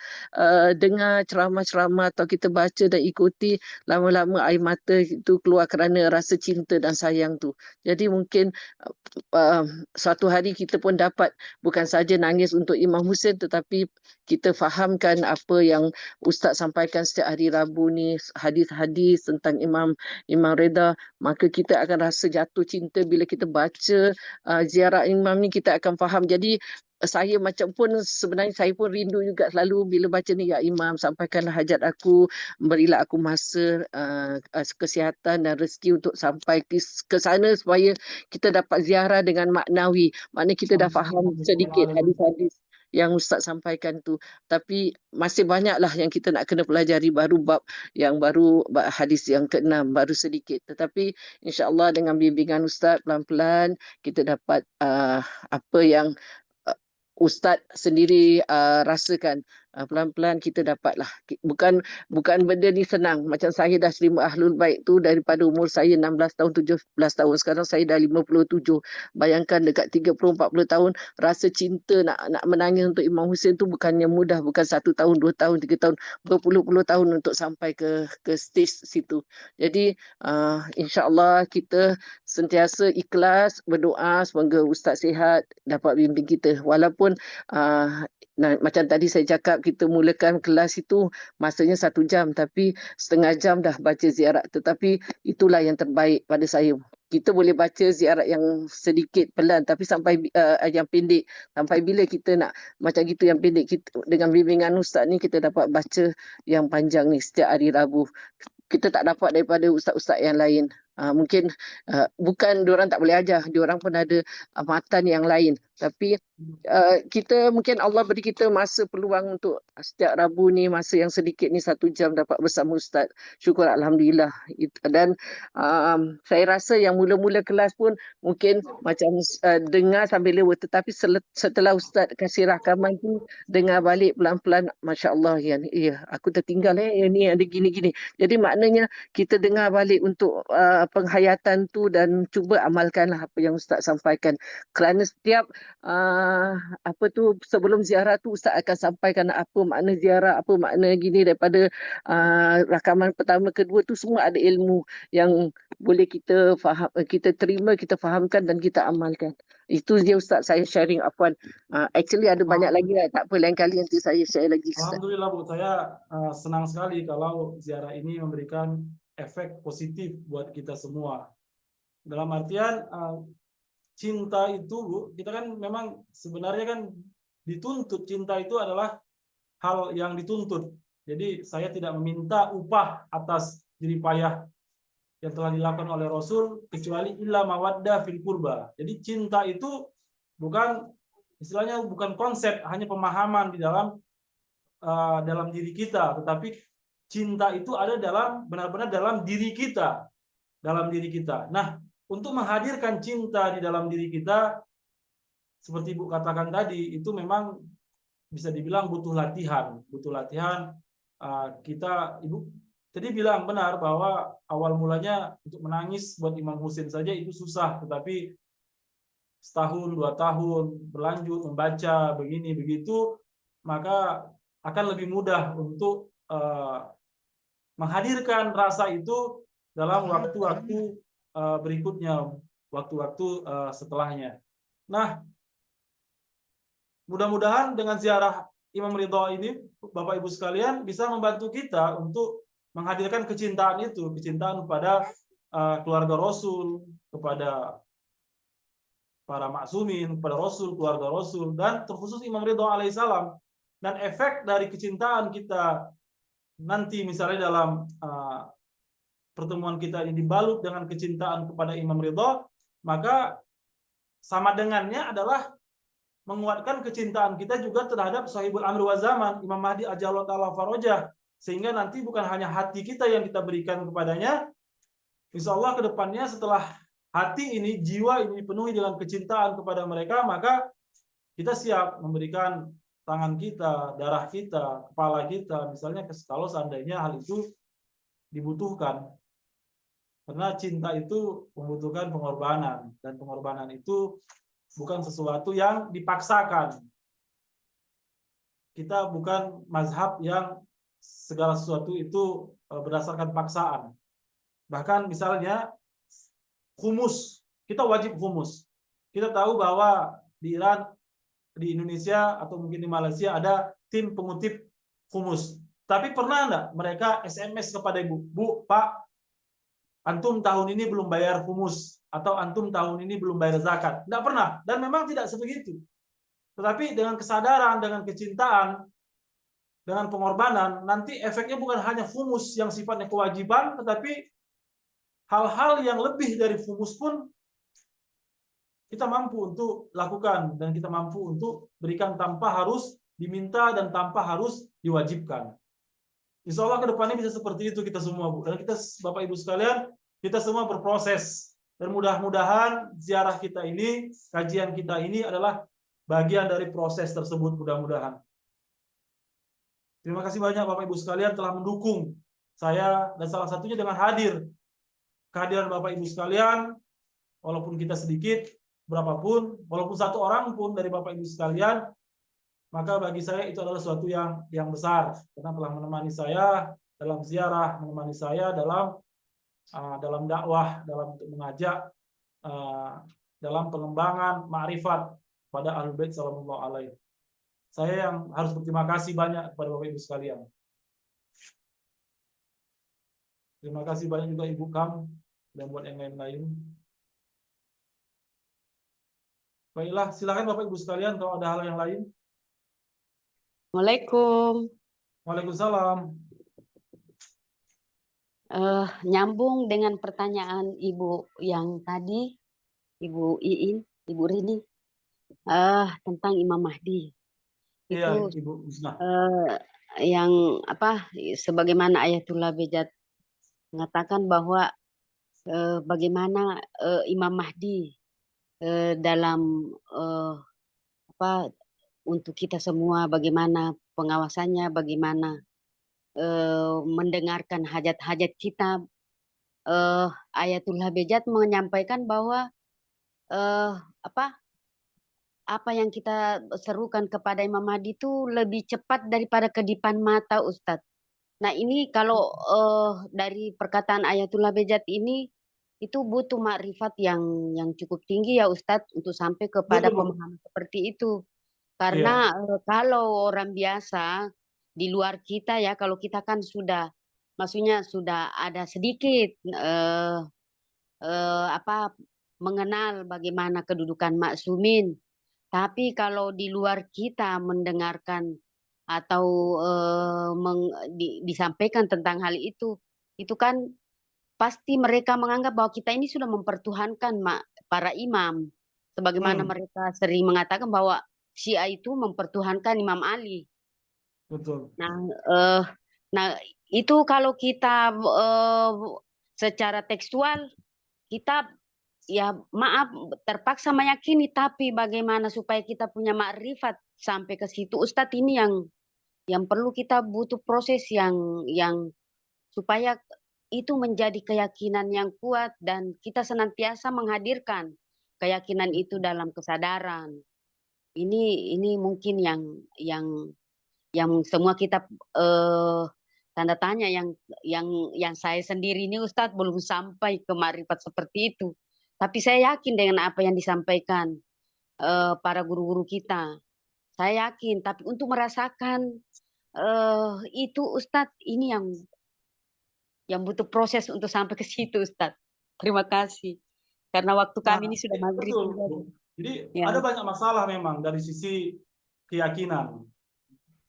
dengar ceramah-ceramah atau kita baca dan ikuti, lama-lama air mata itu keluar kerana rasa cinta dan sayang tu. Jadi mungkin suatu hari kita pun dapat bukan saja nangis untuk Imam Hussein, tetapi kita fahamkan apa yang Ustaz sampaikan setiap hari Rabu ni, hadis-hadis tentang Imam Ridha, maka kita akan rasa jatuh cinta. Bila kita baca ziarah Imam ni, kita akan faham. Jadi saya macam pun sebenarnya saya pun rindu juga selalu bila baca ni, ya Imam sampaikanlah hajat aku, berilah aku masa, kesihatan dan rezeki untuk sampai ke sana supaya kita dapat ziarah dengan maknawi. Maknanya kita dah faham sedikit hadis-hadis yang Ustaz sampaikan tu. Tapi masih banyaklah yang kita nak kena pelajari, baru bab hadis yang ke-6, baru sedikit. Tetapi insya-Allah dengan bimbingan Ustaz, pelan-pelan kita dapat apa yang Ustaz sendiri rasakan. Pelan-pelan kita dapatlah. Bukan benda ni senang. Macam saya dah terima Ahlul Bait tu daripada umur saya 16 tahun, 17 tahun. Sekarang saya dah 57. Bayangkan dekat 30-40 tahun, rasa cinta nak menangis untuk Imam Hussein tu bukannya mudah. Bukan 1 tahun, 2 tahun, 3 tahun, berpuluh-puluh tahun untuk sampai ke stage situ. Jadi insya-Allah kita sentiasa ikhlas berdoa semoga Ustaz sihat, dapat bimbing kita. Walaupun macam tadi saya cakap, kita mulakan kelas itu masanya 1 jam, tapi setengah jam dah baca ziarat. Tetapi itulah yang terbaik pada saya. Kita boleh baca ziarat yang sedikit pelan, tapi sampai yang pendek. Sampai bila kita nak macam gitu yang pendek, kita, dengan bimbingan Ustaz ni kita dapat baca yang panjang ni setiap hari Rabu. Kita tak dapat daripada ustaz-ustaz yang lain. Mungkin bukan diorang tak boleh ajar, diorang pun ada matan yang lain. Tapi kita mungkin Allah beri kita masa peluang untuk setiap Rabu ni, masa yang sedikit ni 1 jam dapat bersama Ustaz. Syukur Alhamdulillah. Dan saya rasa yang mula-mula kelas pun mungkin macam dengar sambil lewat, tetapi setelah Ustaz kasih rakaman tu, dengar balik pelan-pelan, Masya Allah, ya, aku tertinggal ni ada gini-gini. Jadi maknanya kita dengar balik untuk penghayatan tu dan cuba amalkanlah apa yang Ustaz sampaikan. Kerana setiap sebelum ziarah tu Ustaz akan sampaikan apa makna ziarah, apa makna gini, daripada rakaman pertama kedua tu semua ada ilmu yang boleh kita faham, kita terima, kita fahamkan dan kita amalkan. Itu dia Ustaz, saya sharing, Afwan. Actually ada banyak lagi lah, tak apa, lain kali nanti saya share lagi Ustaz. Alhamdulillah Bu, saya senang sekali kalau ziarah ini memberikan efek positif buat kita semua. Dalam artian cinta itu Bu, kita kan memang sebenarnya kan dituntut, cinta itu adalah hal yang dituntut. Jadi saya tidak meminta upah atas jerih payah yang telah dilakukan oleh Rasul kecuali illa mawaddah fil qurba. Jadi cinta itu bukan istilahnya, bukan konsep, hanya pemahaman di dalam diri kita, tetapi cinta itu ada benar-benar dalam diri kita, Nah, untuk menghadirkan cinta di dalam diri kita, seperti Ibu katakan tadi, itu memang bisa dibilang butuh latihan. Ibu tadi bilang benar bahwa awal mulanya untuk menangis buat Imam Husain saja itu susah, tetapi setahun 2 tahun berlanjut membaca begini begitu, maka akan lebih mudah untuk menghadirkan rasa itu dalam waktu-waktu berikutnya, waktu-waktu setelahnya. Nah, mudah-mudahan dengan ziarah Imam Ridha ini, Bapak Ibu sekalian, bisa membantu kita untuk menghadirkan kecintaan itu, kecintaan kepada keluarga Rasul, kepada para maksumin, kepada Rasul, keluarga Rasul, dan terkhusus Imam Ridha alaihissalam. Dan efek dari kecintaan kita nanti misalnya dalam pertemuan kita ini dibalut dengan kecintaan kepada Imam Ridha, maka sama dengannya adalah menguatkan kecintaan kita juga terhadap sahibul amri wa zaman, Imam Mahdi ajallahu ta'ala farajah, sehingga nanti bukan hanya hati kita yang kita berikan kepadanya, insya Allah ke depannya setelah hati ini, jiwa ini dipenuhi dengan kecintaan kepada mereka, maka kita siap memberikan tangan kita, darah kita, kepala kita, misalnya kalau seandainya hal itu dibutuhkan. Karena cinta itu membutuhkan pengorbanan, dan pengorbanan itu bukan sesuatu yang dipaksakan. Kita bukan mazhab yang segala sesuatu itu berdasarkan paksaan. Bahkan misalnya humus, kita wajib humus. Kita tahu bahwa di Iran, di Indonesia, atau mungkin di Malaysia ada tim pengutip humus. Tapi pernah enggak mereka SMS kepada Ibu, Bu, Pak, antum tahun ini belum bayar humus, atau antum tahun ini belum bayar zakat? Enggak pernah, dan memang tidak sebegitu. Tetapi dengan kesadaran, dengan kecintaan, dengan pengorbanan, nanti efeknya bukan hanya humus yang sifatnya kewajiban, tetapi hal-hal yang lebih dari humus pun kita mampu untuk lakukan, dan kita mampu untuk berikan tanpa harus diminta dan tanpa harus diwajibkan. Insya Allah ke depannya bisa seperti itu kita semua, Bu. Dan kita, Bapak Ibu sekalian, kita semua berproses. Dan mudah-mudahan ziarah kita ini, kajian kita ini adalah bagian dari proses tersebut, mudah-mudahan. Terima kasih banyak Bapak Ibu sekalian telah mendukung saya, dan salah satunya dengan kehadiran Bapak Ibu sekalian, walaupun kita sedikit, berapapun, walaupun 1 orang pun dari Bapak Ibu sekalian, maka bagi saya itu adalah sesuatu yang besar, karena telah menemani saya dalam ziarah, menemani saya dalam dakwah, dalam untuk mengajak dalam pengembangan ma'rifat pada Ahlul Bait sallallahu alaihi. Saya yang harus berterima kasih banyak kepada Bapak Ibu sekalian. Terima kasih banyak juga Ibu Kam dan buat yang lain-lain. Baiklah, silakan Bapak Ibu sekalian kalau ada hal yang lain. Assalamualaikum. Waalaikumsalam. Nyambung dengan pertanyaan Ibu yang tadi, Ibu Iin, Ibu Rini, tentang Imam Mahdi. Iya, Itu Ibu Husna. yang apa, sebagaimana Ayatullah Bejat mengatakan bahwa bagaimana Imam Mahdi dalam apa, untuk kita semua, bagaimana pengawasannya, bagaimana mendengarkan hajat-hajat kita. Ayatullah Bejat menyampaikan bahwa apa yang kita serukan kepada Imam Mahdi itu lebih cepat daripada kedipan mata, Ustadz. Nah, ini kalau dari perkataan Ayatullah Bejat ini itu butuh makrifat yang cukup tinggi ya Ustadz untuk sampai kepada Betul. pemahaman seperti itu. Iya. Karena kalau orang biasa di luar kita ya, kalau kita kan sudah, maksudnya sudah ada sedikit apa, mengenal bagaimana kedudukan maksumin. Tapi kalau di luar kita mendengarkan atau disampaikan tentang hal itu kan pasti mereka menganggap bahwa kita ini sudah mempertuhankan para imam. Sebagaimana Hmm, mereka sering mengatakan bahwa Syiah itu mempertuhankan Imam Ali. betul. Nah, nah itu kalau kita secara tekstual kita ya maaf terpaksa meyakini, tapi bagaimana supaya kita punya makrifat sampai ke situ Ustadz, ini yang perlu kita butuh proses yang supaya itu menjadi keyakinan yang kuat dan kita senantiasa menghadirkan keyakinan itu dalam kesadaran. Ini mungkin yang semua kita tanda tanya yang saya sendiri ini Ustadz belum sampai ke makrifat seperti itu. Tapi saya yakin dengan apa yang disampaikan para guru-guru kita. Saya yakin, tapi untuk merasakan itu Ustadz, ini yang butuh proses untuk sampai ke situ Ustadz. Terima kasih. Karena waktu kami Nah, ini sudah maghrib betul, juga. Bu. Jadi Ya. ada banyak masalah memang dari sisi keyakinan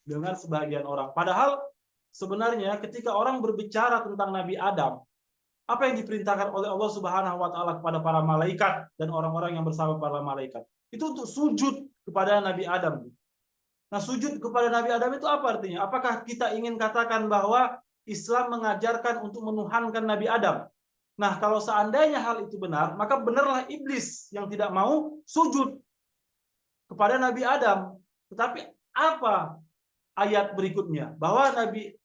dengan sebagian orang. Padahal sebenarnya ketika orang berbicara tentang Nabi Adam, apa yang diperintahkan oleh Allah Subhanahu wa taala kepada para malaikat dan orang-orang yang bersama para malaikat? Itu untuk sujud kepada Nabi Adam. Nah, sujud kepada Nabi Adam itu apa artinya? Apakah kita ingin katakan bahwa Islam mengajarkan untuk menuhankan Nabi Adam? Nah, kalau seandainya hal itu benar, maka benarlah iblis yang tidak mau sujud kepada Nabi Adam. Tetapi apa ayat berikutnya? Bahwa Nabi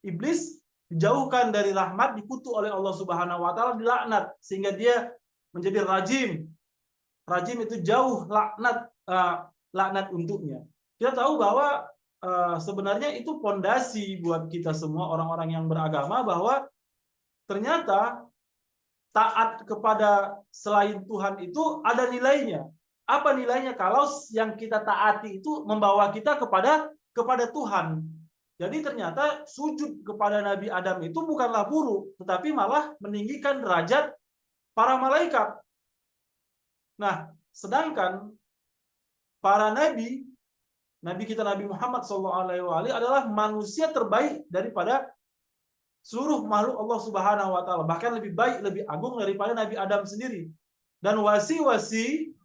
Iblis dijauhkan dari rahmat, dikutuk oleh Allah Subhanahu wa taala, dilaknat sehingga dia menjadi rajim. Rajim itu jauh laknat untuknya. Kita tahu bahwa sebenarnya itu pondasi buat kita semua orang-orang yang beragama, bahwa ternyata taat kepada selain Tuhan itu ada nilainya. Apa nilainya kalau yang kita taati itu membawa kita kepada Tuhan? Jadi ternyata sujud kepada Nabi Adam itu bukanlah buruk, tetapi malah meninggikan derajat para malaikat. Nah, sedangkan para nabi, Nabi kita Nabi Muhammad SAW adalah manusia terbaik daripada seluruh makhluk Allah Subhanahu wa taala, bahkan lebih baik, lebih agung daripada Nabi Adam sendiri. Dan wasi-wasi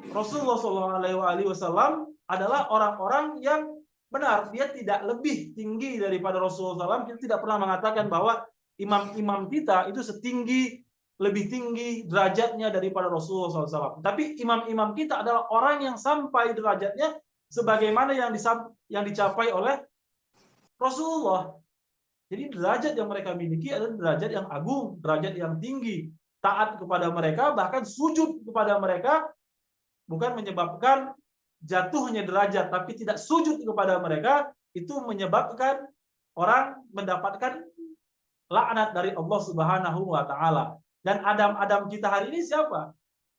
Rasulullah SAW adalah orang-orang yang benar. Dia tidak lebih tinggi daripada Rasulullah SAW. Kita tidak pernah mengatakan bahwa imam-imam kita itu lebih tinggi derajatnya daripada Rasulullah SAW. Tapi imam-imam kita adalah orang yang sampai derajatnya sebagaimana yang dicapai oleh Rasulullah. Jadi derajat yang mereka miliki adalah derajat yang agung, derajat yang tinggi. Taat kepada mereka, bahkan sujud kepada mereka, bukan menyebabkan jatuhnya derajat, tapi tidak sujud kepada mereka, itu menyebabkan orang mendapatkan laknat dari Allah Subhanahu wa taala. Dan Adam kita hari ini siapa?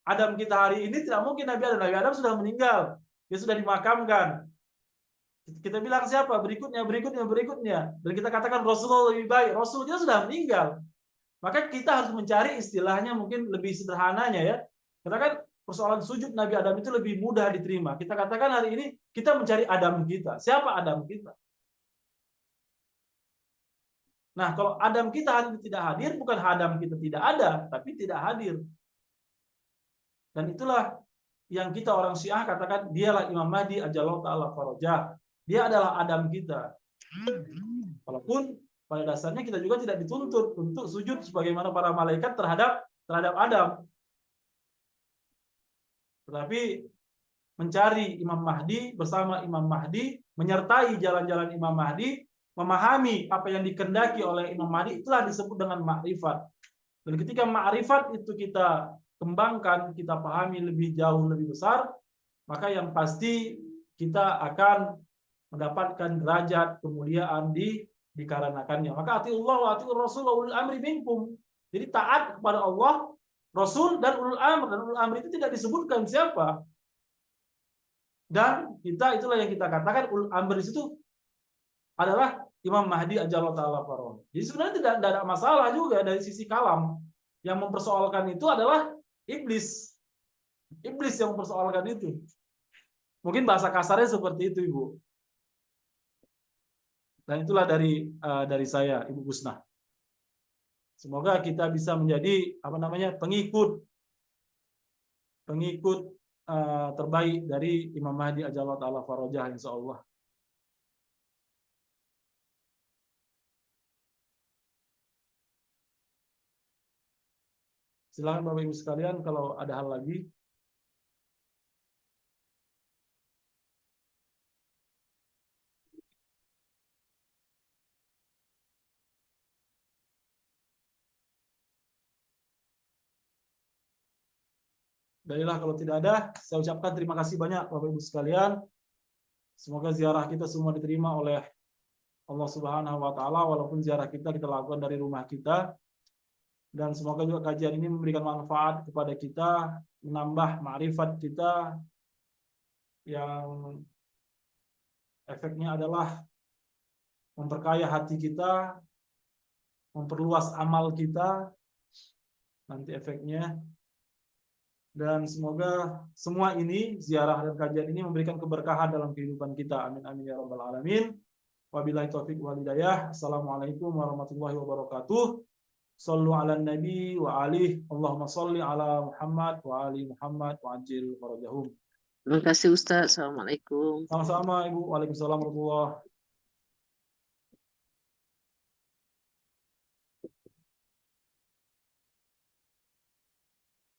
Adam kita hari ini tidak mungkin Nabi Adam. Nabi Adam sudah meninggal. Dia sudah dimakamkan. Kita bilang siapa? Berikutnya. Dan kita katakan Rasulullah lebih baik. Rasul kita sudah meninggal. Maka kita harus mencari istilahnya mungkin lebih sederhananya ya. Karena kan persoalan sujud Nabi Adam itu lebih mudah diterima. Kita katakan hari ini kita mencari Adam kita. Siapa Adam kita? Nah, kalau Adam kita hadir tidak hadir, bukan Adam kita tidak ada, tapi tidak hadir. Dan itulah yang kita orang Syiah katakan, dialah Imam Mahdi ajallahu ta'ala farajah. Dia adalah Adam kita. Walaupun pada dasarnya kita juga tidak dituntut untuk sujud sebagaimana para malaikat terhadap Adam. Tetapi mencari Imam Mahdi, bersama Imam Mahdi, menyertai jalan-jalan Imam Mahdi, memahami apa yang dikehendaki oleh Imam Mahdi, itulah disebut dengan ma'rifat. Dan ketika ma'rifat itu kita kembangkan, kita pahami lebih jauh, lebih besar, maka yang pasti kita akan mendapatkan derajat kemuliaan dikarenakannya. Maka atiullah wa atiur rasul wa ulul amri minkum. Jadi taat kepada Allah, Rasul dan ulul amr. Dan ulul amr itu tidak disebutkan siapa. Dan itulah yang kita katakan ulul amr di situ adalah Imam Mahdi ajallahu ta'ala farajah. Jadi sebenarnya tidak ada masalah juga dari sisi kalam. Yang mempersoalkan itu adalah iblis. Iblis yang mempersoalkan itu. Mungkin bahasa kasarnya seperti itu, Ibu. Dan itulah dari saya, Ibu Gusnah. Semoga kita bisa menjadi pengikut terbaik dari Imam Mahdi ajallahu ta'ala farajah, insyaallah. Silakan Bapak Ibu sekalian kalau ada hal lagi. Baiklah, kalau tidak ada, saya ucapkan terima kasih banyak Bapak Ibu sekalian. Semoga ziarah kita semua diterima oleh Allah Subhanahu wa taala, walaupun ziarah kita lakukan dari rumah kita. Dan semoga juga kajian ini memberikan manfaat kepada kita, menambah ma'rifat kita yang efeknya adalah memperkaya hati kita, memperluas amal kita, nanti efeknya. Dan semoga semua ini, ziarah dan kajian ini memberikan keberkahan dalam kehidupan kita. Amin amin ya rabbal alamin. Wabillahi taufiq wal hidayah. Assalamualaikum warahmatullahi wabarakatuh. Sallu ala nabi wa alihi. Allahumma salli ala Muhammad wa ali Muhammad wa ajil farajahum. Terima kasih Ustaz. Assalamualaikum. Sama-sama Ibu. Waalaikumsalam warahmatullahi wabarakatuh.